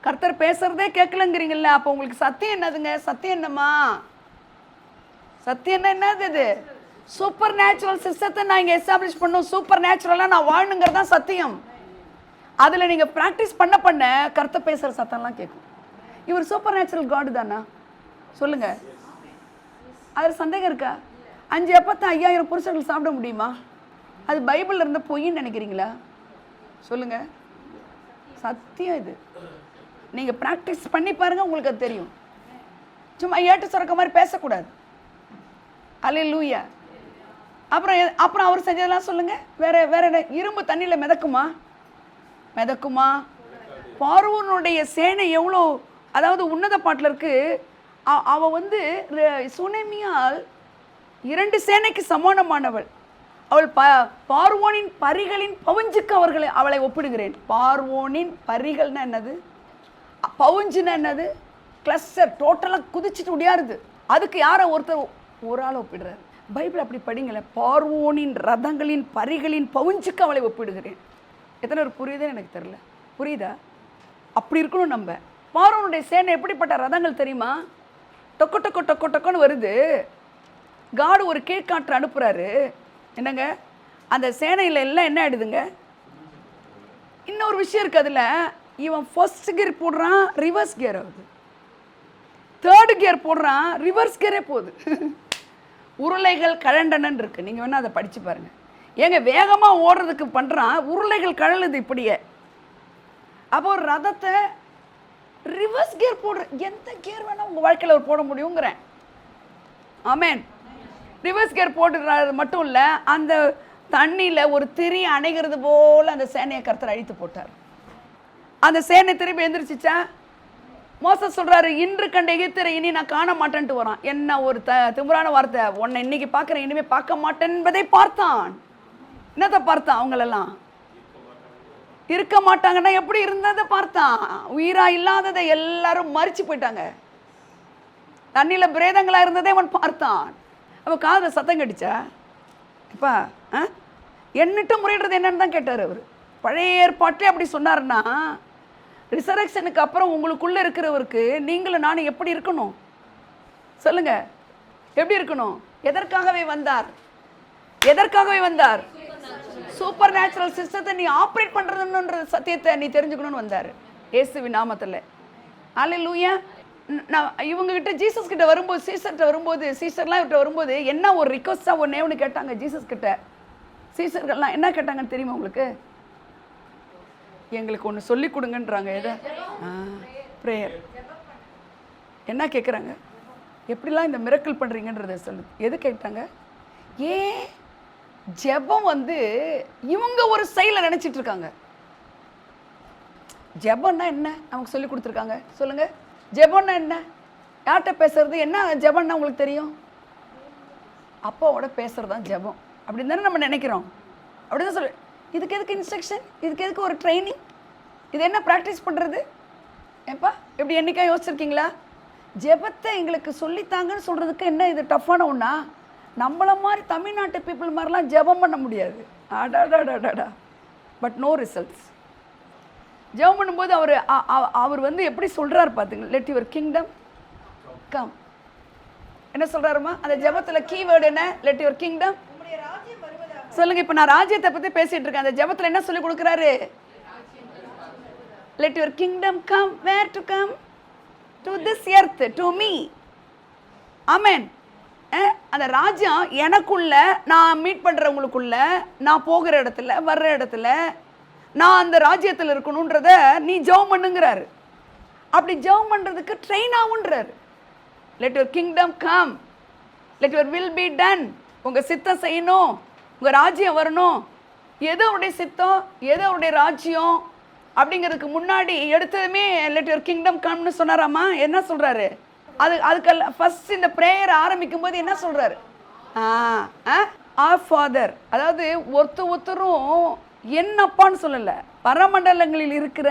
கர்த்தர் பேசுகிறதே கேட்கலங்கிறீங்கள, அப்போ உங்களுக்கு சத்தியம் என்னதுங்க? சத்தியம் என்னம்மா? சத்தியம் என்னது? இது சூப்பர் நேச்சுரல் சிஸ்டத்தை நான் இங்கே எஸ்டாப்ளிஷ் பண்ணும், சூப்பர் நேச்சுரலாக நான் வாழணுங்கிறது தான் சத்தியம். அதில் நீங்கள் ப்ராக்டிஸ் பண்ண பண்ண கர்த்தர் பேசுகிற சத்தம்லாம் கேட்கும். இவர் சூப்பர் நேச்சுரல் காடு தானா? சொல்லுங்கள், அதில் சந்தேகம் இருக்கா? 5 எப்பத்தை 5000 புருஷர்கள் சாப்பிட முடியுமா? அது பைபிளில் இருந்த பொய்ன்னு நினைக்கிறீங்களா? சொல்லுங்கள், சத்தியம் இது. நீங்கள் ப்ராக்டிஸ் பண்ணி பாருங்கள், உங்களுக்கு அது தெரியும். சும்மா ஏட்டு சுரக்க மாதிரி பேசக்கூடாது. அல்லேலூயா. அப்புறம் அவர் செஞ்சதெல்லாம் சொல்லுங்கள். வேற என்ன? இரும்பு தண்ணியில் மிதக்குமா? மிதக்குமா? பார்வோனுடைய சேனை எவ்வளோ, அதாவது உன்னத பாட்டில் இருக்கு, அவள் வந்து சுனேமியால் 2 சேனைக்கு சமானமானவள். அவள் பார்வோனின் பரிகளின் பவுஞ்சுக்கு அவளை ஒப்பிடுகிறேன். பார்வோனின் பரிகள்னா என்னது? பவுஞ்சுன்னா என்னது? கிளஸ்டர் டோட்டலாக குதிச்சுட்டு முடியாருது. அதுக்கு யாரை ஒரு ஆளை ஒப்பிடுறாரு? பைபிள் அப்படி படிங்களேன். பார்வோனின் ரதங்களின் பரிகளின் பவுஞ்சுக்கு அவளை ஒப்பிடுகிறேன். எத்தனை ஒரு புரியுதுன்னு எனக்கு தெரியல. புரியுதா? அப்படி இருக்கணும் நம்ம. பார்வோனுடைய சேனை எப்படிப்பட்ட ரதங்கள் தெரியுமா? டொக்க டொக்க டொக்க டொக்கன்னு வருது. காடு ஒரு கீழ்காற்று அனுப்புகிறாரு. என்னங்க, அந்த சேனையில் எல்லாம் என்ன ஆயிடுதுங்க? இன்னொரு விஷயம் இருக்குது அதில். இவன் ஃபர்ஸ்ட் கியர் போடுறான், ரிவர்ஸ் கியர் ஆகுது. 3rd கியர் போடுறான், ரிவர்ஸ் கியரே போகுது. உருளைகள் கழண்டனன்னு இருக்குது. நீங்கள் வேணால் அதை படித்து பாருங்கள். ஏங்க, வேகமாக ஓடுறதுக்கு பண்ணுறான், உருளைகள் கழலுது இப்படியே. அப்போ ஒரு ரதத்தை ரிவர்ஸ் கியர் போடுற, எந்த கியர் வேணால் உங்கள் வாழ்க்கையில் போட முடியுங்கிறேன். ஆமேன். ரிவர்ஸ் கியர் போட்டுறது மட்டும் இல்லை, அந்த தண்ணியில் ஒரு திரி அணைகிறது போல் அந்த சேனையை கர்த்தர் அழித்து போட்டார். அந்த சேனை திரும்பி எந்திரிச்சிச்சா? மோசஸ் சொல்கிறாரு, இன்று கண்ட எகிப்தியரை இனி நான் காண மாட்டேன்ட்டு வரான். என்ன ஒரு திமிரான வார்த்தை! உன்னை இன்னைக்கு பார்க்குறேன், இனிமேல் பார்க்க மாட்டேன் என்பதை பார்த்தான். என்னத்தை பார்த்தான்? அவங்களெல்லாம் இருக்க மாட்டாங்கன்னா எப்படி இருந்ததை பார்த்தான். உயிரா இல்லாததை எல்லாரும் மறிச்சு போயிட்டாங்க. தண்ணியில் பிரேதங்களா இருந்ததை அவன் பார்த்தான். அவன் காதில் சத்தம் கடிச்சா இப்பா என்னட்டு முறையிடுறது என்னன்னு தான் கேட்டார் அவர். பழைய ஏற்பாட்டிலே அப்படி சொன்னார்னா ரிசரக்ஷனுக்கு அப்புறம் உங்களுக்குள்ள இருக்கிறவருக்கு நீங்களும் நானும் எப்படி இருக்கணும் சொல்லுங்க? எப்படி இருக்கணும்? எதற்காகவே வந்தார்? எதற்காகவே வந்தார்? சூப்பர் நேச்சுரல் சிஸ்டத்தை நீ ஆப்ரேட் பண்றதுன்ற சத்தியத்தை நீ தெரிஞ்சுக்கணும்னு வந்தார் இயேசுவின் நாமத்தில். அல்லேலூயா. நான் இவங்க கிட்ட ஜீசஸ் கிட்ட வரும்போது, சீசர்கிட்ட வரும்போது, சீசர்லாம் இவர்கிட்ட வரும்போது என்ன ஒரு ரிக்வஸ்டாக ஒன்றே ஒன்று கேட்டாங்க ஜீசஸ் கிட்ட. சீசர்கள்லாம் என்ன கேட்டாங்கன்னு தெரியுமா உங்களுக்கு? எங்களுக்கு ஒன்று சொல்லி கொடுங்கன்றாங்க. எதை? ப்ரேயர். என்ன கேட்குறாங்க? எப்படிலாம் இந்த மிரக்கல் பண்ணுறீங்கன்றத சொல்லு. எது கேட்டாங்க? ஏன் ஜெபம் இவங்க ஒரு செயலை நினச்சிட்டு இருக்காங்க. ஜெபம்னா என்ன நமக்கு சொல்லி கொடுத்துருக்காங்க சொல்லுங்க? ஜெபம்னா என்ன? யார்கிட்ட பேசுறது? என்ன ஜெபம்னா உங்களுக்கு தெரியும்? அப்பாவோட பேசுறது தான் ஜெபம் அப்படின்னு தானே நம்ம நினைக்கிறோம். அப்படி தான் சொல்லு. இதுக்கு எதுக்கு இன்ஸ்ட்ரக்ஷன்? இதுக்கு எதுக்கு ஒரு ட்ரைனிங்? இது என்ன ப்ராக்டிஸ் பண்ணுறது? ஏப்பா எப்படி என்னைக்கா யோசிச்சிருக்கீங்களா? ஜெபத்தை எங்களுக்கு சொல்லித்தாங்கன்னு சொல்கிறதுக்கு என்ன இது டஃப்பான ஒன்றா? நம்மள மாதிரி தமிழ்நாட்டு பீப்புள் மாதிரிலாம் ஜெபம் பண்ண முடியாது. அடாடாடாடாடா. But no results. ஜெபம் பண்ணும்போது அவர் எப்படி சொல்கிறார் பார்த்துங்க. Let your kingdom come. என்ன சொல்கிறாருமா அந்த ஜெபத்தில் கீவேர்டு என்ன? லெட் யுவர் கிங்டம் சொல்லுங்க. இப்போ நான் ராஜ்யத்தை பற்றி பேசிகிட்டு இருக்கேன். அந்த ஜெபத்தில் என்ன சொல்லி கொடுக்குறாரு? Let your kingdom come. Where to come? To this earth, to me. ஆமென். அந்த ராஜ்யம் எனக்குள்ள, நான் மீட் பண்ணுறவங்களுக்குள்ள, நான் போகிற இடத்துல வர்ற இடத்துல நான் அந்த ராஜ்யத்தில் இருக்கணுன்றத நீ ஜெபம் பண்ணுங்கிறாரு. அப்படி ஜெபம் பண்ணுறதுக்கு ட்ரெயின் ஆகுன்றாரு. Let your kingdom come, let your will be done. உங்கள் சித்தம் செய்யணும், உங்கள் ராஜ்யம் வரணும். எது அவருடைய சித்தம், எது அவருடைய ராஜ்யம் அப்படிங்கிறதுக்கு முன்னாடி எடுத்ததுமே லெட் யுவர் கிங்டம் கம்னு சொன்னாராமா. என்ன சொல்கிறாரு? அதுக்கெல்லாம் ஃபர்ஸ்ட் இந்த ப்ரேயர் ஆரம்பிக்கும் போது என்ன சொல்கிறாரு? Our father. அதாவது ஒருத்தரும் என்னப்பான்னு சொல்லலை, பரமண்டலங்களில் இருக்கிற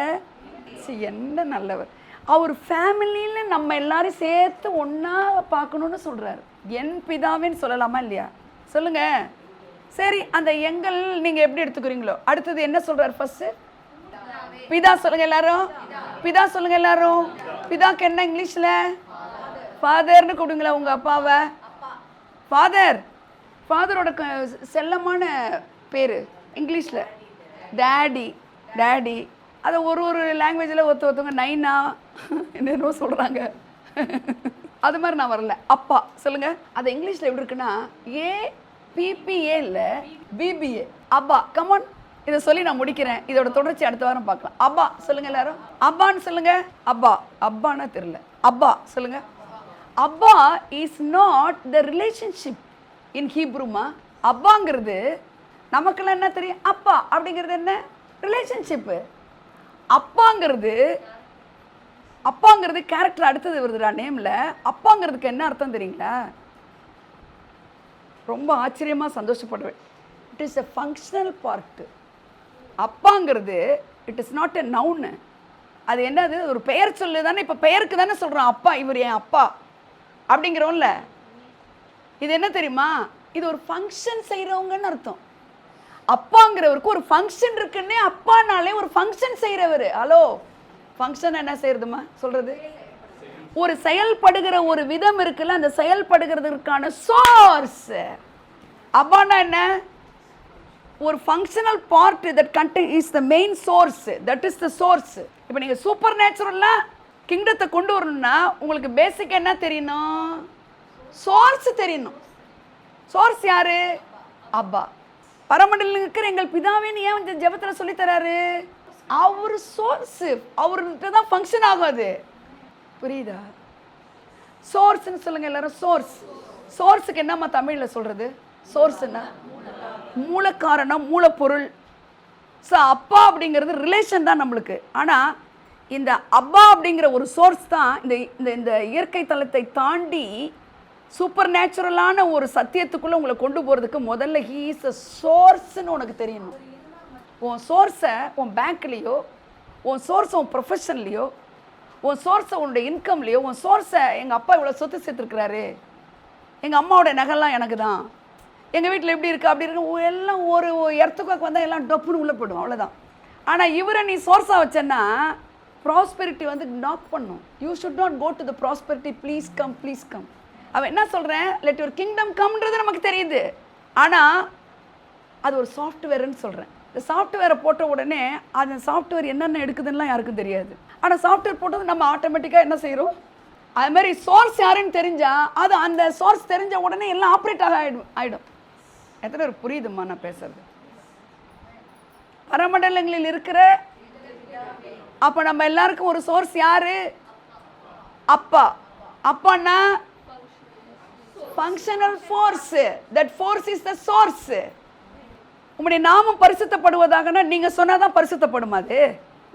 என்ன நல்லவர். அவர் ஃபேமிலியில் நம்ம எல்லாரையும் சேர்த்து ஒன்றா பார்க்கணுன்னு சொல்கிறாரு. என் பிதாவின்னு சொல்லலாமா இல்லையா? சொல்லுங்க. சரி, அந்த எங்கள் நீங்கள் எப்படி எடுத்துக்கிறீங்களோ. அடுத்தது என்ன சொல்கிறார்? ஃபர்ஸ்ட் பிதா சொல்லுங்க எல்லாரும். பிதா சொல்லுங்க எல்லாரும். பிதாக்கு என்ன இங்கிலீஷில்? ஃபாதர்னு கூப்பிடுங்களா உங்கள் அப்பாவை? ஃபாதர். ஃபாதரோட செல்லமான பேர் இங்கிலீஷில் டேடி. டேடி அதை ஒரு லாங்குவேஜில் ஒருத்தவங்க நைனா என்னென்னோ சொல்கிறாங்க. அது மாதிரி நான் வரல. அப்பா சொல்லுங்க. அது இங்கிலீஷில் எப்படி இருக்குன்னா APPA இல்லை BBA. அப்பா. கமான், இதை சொல்லி நான் முடிக்கிறேன். இதோட தொடர்ச்சி அடுத்த வாரம் பார்க்கலாம். அப்பா சொல்லுங்க எல்லாரும். அப்பான்னு சொல்லுங்க. அப்பா. அப்பானா தெரியல. அப்பா சொல்லுங்க. அப்பா is not the relationship in ஹீப்ரூமா. அப்பாங்கிறது நமக்கெல்லாம் என்ன தெரியும்? அப்பா அப்படிங்கிறது என்ன? ரிலேஷன்ஷிப்பு. அப்பாங்கிறது கேரக்டர் அடுத்தது வருதுடா நேமில். அப்பாங்கிறதுக்கு என்ன அர்த்தம் தெரியுங்களா? ரொம்ப ஆச்சரியமாக சந்தோஷப்படுவேன். It is a functional part. அப்பாங்கிறது இட் இஸ் நாட் எ நவுன்னு. அது என்னது? ஒரு பெயர் சொல்லு தானே. இப்போ பெயருக்கு தானே சொல்கிறோம் அப்பா, இவர் என் அப்பா அப்படிங்கிறோம்ல. இது என்ன தெரியுமா? இது ஒரு ஃபங்க்ஷன் செய்கிறவங்கன்னு அர்த்தம். அப்பாங்கிறவருக்கு ஒரு ஃபங்க்ஷன் இருக்குன்னே. அப்பானாலே ஒரு ஃபங்க்ஷன் செய்கிறவர். ஹலோ, ஃபங்க்ஷன் என்ன செய்யறதுமா சொல்கிறது? ஒரு செயல்படுகிற ஒரு விதம் இருக்குல்ல, அந்த செயல்படுகிறதுக்கான சோர்ஸ். அப்பானா என்ன? ஒரு functional part that contain is the main source. That is the source. இப்போ நீங்கள் சூப்பர் நேச்சுரலாக கிங்டத்தை கொண்டு வரணும்னா உங்களுக்கு பேசிக் என்ன தெரியணும்? சோர்ஸ் தெரியணும். சோர்ஸ் யாரு? அப்பா. பரமண்டலில் இருக்கிற எங்கள் பிதாவின்னு ஏன் இந்த ஜெபத்தில் சொல்லித்தராரு? அவர் சோர்ஸ். அவர்கிட்ட தான் ஃபங்க்ஷன் ஆகும். அது புரியுதா? சோர்ஸ்ன்னு சொல்லுங்க எல்லாரும். சோர்ஸ். சோர்ஸுக்கு என்னம்மா தமிழில் சொல்கிறது? சோர்ஸ்னா மூல காரணம், மூலப்பொருள். ஸோ அப்பா அப்படிங்கிறது ரிலேஷன் தான் நம்மளுக்கு. ஆனால் இந்த அப்பா அப்படிங்கிற ஒரு சோர்ஸ் தான் இந்த இயற்கை தளத்தை தாண்டி சூப்பர் நேச்சுரலான ஒரு சத்தியத்துக்குள்ளே உங்களை கொண்டு போகிறதுக்கு முதல்ல ஹீ இஸ் அ சோர்ஸ்ன்னு உனக்கு தெரியணும். உன் சோர்ஸை உன் பேங்க்லேயோ, உன் சோர்ஸை உன் ப்ரொஃபஷன்லேயோ, உன் சோர்ஸை உன்னுடைய இன்கம்லேயோ, உன் சோர்ஸை எங்கள் அப்பா இவ்வளோ சொத்து சேர்த்துருக்குறாரு, எங்கள் அம்மாவோட நகைலாம் எனக்கு தான், எங்கள் வீட்டில் எப்படி இருக்குது அப்படி இருக்கு, எல்லாம் ஒரு இடத்துக்கு வந்தால் எல்லாம் டப்புன்னு உள்ளே போய்டும், அவ்வளோதான். ஆனால் இவரை நீ சோர்ஸாக வச்சேன்னா ப்ராஸ்பெரிட்டி வந்து நாக் பண்ணும். You should not go to the prosperity, please come please come. அவன் என்ன சொல்கிறேன், லெட் யுவர் கிங்டம் கம்ன்றது நமக்கு தெரியுது. ஆனால் அது ஒரு சாஃப்ட்வேர்னு சொல்கிறேன். இந்த சாஃப்ட்வேரை போட்ட உடனே அந்த சாஃப்ட்வேர் என்னென்ன எடுக்குதுன்னெலாம் யாருக்கும் தெரியாது. ஆனால் சாஃப்ட்வேர் போட்டது நம்ம ஆட்டோமேட்டிக்காக என்ன செய்கிறோம், அது மாதிரி சோர்ஸ் யாருன்னு தெரிஞ்சால் அது அந்த சோர்ஸ் தெரிஞ்ச உடனே எல்லாம் ஆப்ரேட் ஆகிடும். எத்தனை பேர் புரியுதுமா நான் பேசுறது? பரமண்டலங்களில் இருக்கிற அப்போ நம்ம எல்லாருக்கும் ஒரு சோர்ஸ் யாரு? அப்பா. அப்பான்னா functional force. That force is the source. உங்களுடைய நாமம் பரிசுத்தப்படுவதாகனா நீங்க சொன்னாதான் பரிசுத்தப்படும். அது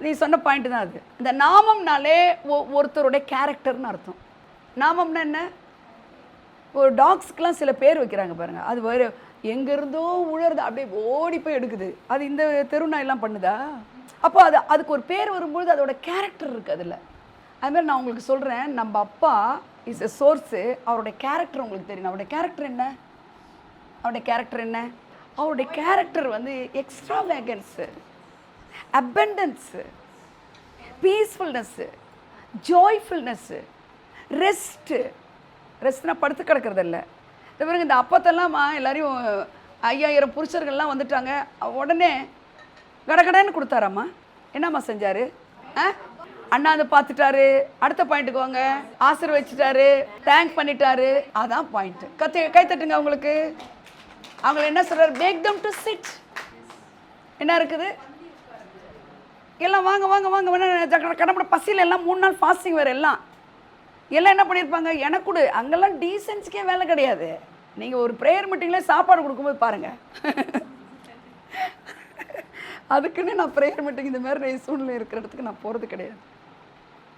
நீ சொன்ன பாயிண்ட் தான் அது. இந்த நாமம்னாலே ஒருத்தருடைய கேரக்டர்னு அர்த்தம். நாமம்னா என்ன? ஒரு டாக்ஸ்க்கெலாம் சில பேர் வைக்கிறாங்க பாருங்க, அது வேறு எங்கேருந்தோ உழறது அப்படியே ஓடி போய் எடுக்குது. அது இந்த தெருநாயெல்லாம் பண்ணுதா? அப்போ அதுக்கு ஒரு பேர் வரும்பொழுது அதோட கேரக்டர் இருக்குது அதில். அதுமாதிரி நான் உங்களுக்கு சொல்கிறேன், நம்ம அப்பா இஸ் எ சோர்ஸு. அவருடைய கேரக்டர் உங்களுக்கு தெரியும். அவருடைய கேரக்டர் என்ன? அவருடைய கேரக்டர் வந்து எக்ஸ்ட்ராவேகன்ஸு, அபண்டன்ஸு, பீஸ்ஃபுல்னஸ்ஸு, ஜாய்ஃபுல்னஸ்ஸு, ரெஸ்ட்னா படுத்து கிடக்கிறது இல்லை. இந்த பிறகு இந்த அப்பத்தெல்லாம் எல்லாரையும் 5000 புருஷர்கள்லாம் வந்துட்டாங்க, உடனே கடகடன்னு கொடுத்தாராம்மா. என்னம்மா செஞ்சார்? அண்ணாந்து பார்த்துட்டாரு, அடுத்த பாயிண்ட்டுக்கு வாங்க, ஆசீர்வதிச்சிட்டாரு, தேங்க் பண்ணிட்டாரு. அதான் பாயிண்ட். கை தட்டுங்க அவங்களுக்கு. அவங்களை என்ன சொல்கிறார்? Make them to sit. என்ன இருக்குது? எல்லாம் வாங்க வாங்க வாங்க கடம்பட பசியில் எல்லாம் 3 நாள் ஃபாஸ்டிங் வேறு. எல்லாம் என்ன பண்ணியிருப்பாங்க? எனக்கு கொடு. அங்கெல்லாம் டீசன்ஸுக்கே வேலை கிடையாது. நீங்கள் ஒரு ப்ரேயர் மீட்டிங்கில் சாப்பாடு கொடுக்கும்போது பாருங்கள். அதுக்குன்னு நான் ப்ரேயர் மீட்டிங் இந்த மாதிரி சூழ்நிலை இருக்கிற இடத்துக்கு நான் போகிறது கிடையாது.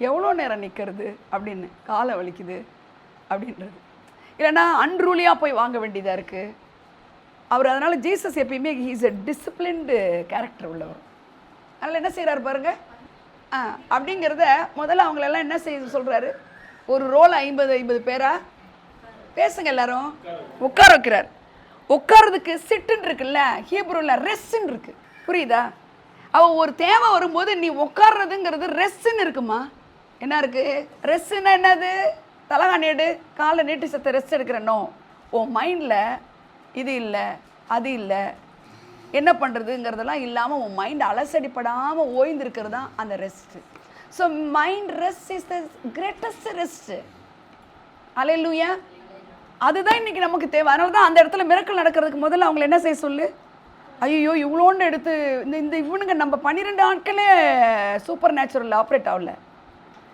எவ்வளோ நேரம் நிற்கிறது அப்படின்னு, காலை வலிக்குது அப்படின்றது. இல்லைன்னா அன்ரூலியாக போய் வாங்க வேண்டியதாக இருக்குது. அவர் அதனால் ஜீசஸ் எப்பயுமே ஹீஸ் எ டிசிப்ளின்டு கேரக்டர் உள்ளவர். அதனால் என்ன செய்கிறாரு பாருங்கள், அப்படிங்கிறத முதல்ல அவங்களெல்லாம் என்ன செய்ய சொல்கிறாரு? ஒரு ரோல் 50 பேரா பேசுங்க எல்லாரும், உட்கார வைக்கிறார். உட்காரதுக்கு சிட்டுன்னு இருக்குல்ல, ஹீப்ரூவில் ரெஸ்ட்ன்னு இருக்குது. புரியுதா? அவள் ஒரு தேவை வரும்போது நீ உட்கார்றதுங்கிறது ரெஸ்ட்ன்னு இருக்குமா? என்ன இருக்குது? ரெஸ்ட்னா என்னது? தலகாணி எடு, காலை நீட்டி சத்த ரெஸ்ட் எடுக்கிறனோ. உன் மைண்டில் இது இல்லை அது இல்லை என்ன பண்ணுறதுங்கிறதெல்லாம் இல்லாமல் உன் மைண்ட் அலசடிப்படாமல் ஓய்ந்திருக்கிறது தான் அந்த rest. So mind rest is the greatest rest. அல்லேலூயா. அதுதான் இன்றைக்கி நமக்கு தேவை. அதனால தான் அந்த இடத்துல மிரக்கல் நடக்கிறதுக்கு முதல்ல அவங்களை என்ன செய்ய சொல்லு. ஐயோ இவ்வளோண்டு எடுத்து இந்த இவனுங்க நம்ம 12 ஆட்களே சூப்பர் நேச்சுரல் ஆப்ரேட் ஆகல.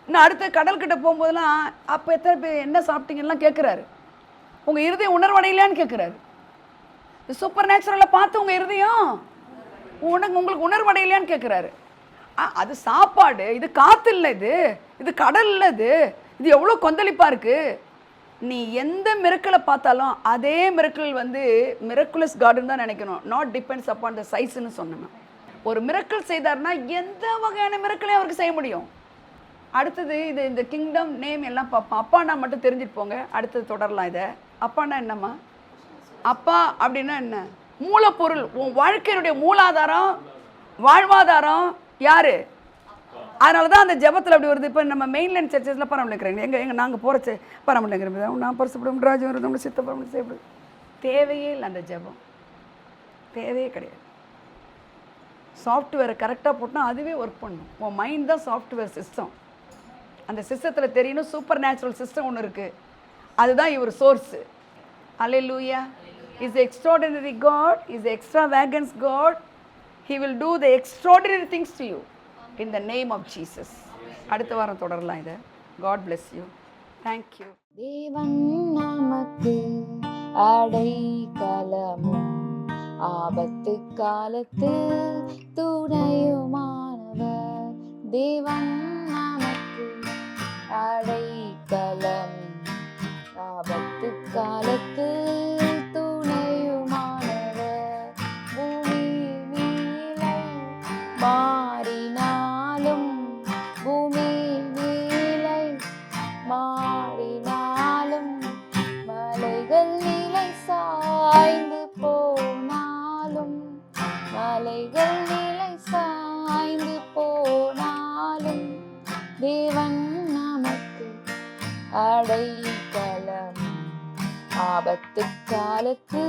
இன்னும் அடுத்த கடல்கிட்ட போகும்போதெல்லாம் அப்போ எத்தனை பேர் என்ன சாப்பிட்டீங்கலாம் கேட்குறாரு. உங்கள் இருதயம் உணர்வடையிலான்னு கேட்குறாரு. சூப்பர் நேச்சுரலை பார்த்து உங்கள் இருதயம் உங்களுக்கு உணர்வடையிலான்னு கேட்குறாரு. அது சாப்பாடு, இது காற்று இல்லை, இது கடல் இல்லை, இது எவ்வளோ கொந்தளிப்பாக இருக்குது. நீ எந்த மிரக்கலை பார்த்தாலும் அதே மிரக்கல் வந்து மிரக்குலஸ் கார்டன் தான் நினைக்கணும். நாட் டிபெண்ட்ஸ் அப்பான் த சைஸ்ன்னு சொன்னேன். ஒரு மிரக்கல் செய்தார்னா எந்த வகையான மிரக்கலையும் அவருக்கு செய்ய முடியும். அடுத்தது இந்த கிங்டம் நேம் எல்லாம் பார்ப்போம். அப்பான்னா மட்டும் தெரிஞ்சுட்டு போங்க, அடுத்தது தொடரலாம். இதை அப்பான்னா என்னம்மா? அப்பா அப்படின்னா என்ன? மூலப்பொருள். உன் வாழ்க்கையினுடைய மூலாதாரம், வாழ்வாதாரம் யாரு? அதனால தான் அந்த ஜபத்தில் அப்படி வருது. இப்போ நம்ம மெயின்லைன் சர்ச்சஸில் பரமளிக்கிறேங்க, எங்கள் நாங்கள் போகிற பரமளிக்கிற நான் பரிசுப்படும் ராஜ்யம் வருது, நம்மளை சித்த பரமளி செய்யப்படுது. தேவையே இல்லை அந்த ஜபம், தேவையே கிடையாது. சாஃப்ட்வேரை கரெக்டாக போட்டால் அதுவே ஒர்க் பண்ணும். உன் மைண்ட் தான் சாஃப்ட்வேர் சிஸ்டம். அந்த சிஸ்டத்தில் தெரியணும் சூப்பர் நேச்சுரல் சிஸ்டம் ஒன்று இருக்குது, அதுதான் இவர் சோர்ஸு. அல்லேலூயா. Is extraordinary God, is extravagance God. He will do the extraordinary things to you in the name of Jesus. அடுத்த வாரம் தொடரலாம் இதை. God bless you. Thank you. தேவன் நமக்கு அடைக்கலமும் ஆபத்து காலத்து துணையுமானவர். தேவன் நமக்கு அடைக்கலமும் ஆபத்து காலத்து தடைகள் நிலை சாய்ந்து போனாலும் தேவன் நமக்கு அடைக்கலம். ஆபத்து காலத்து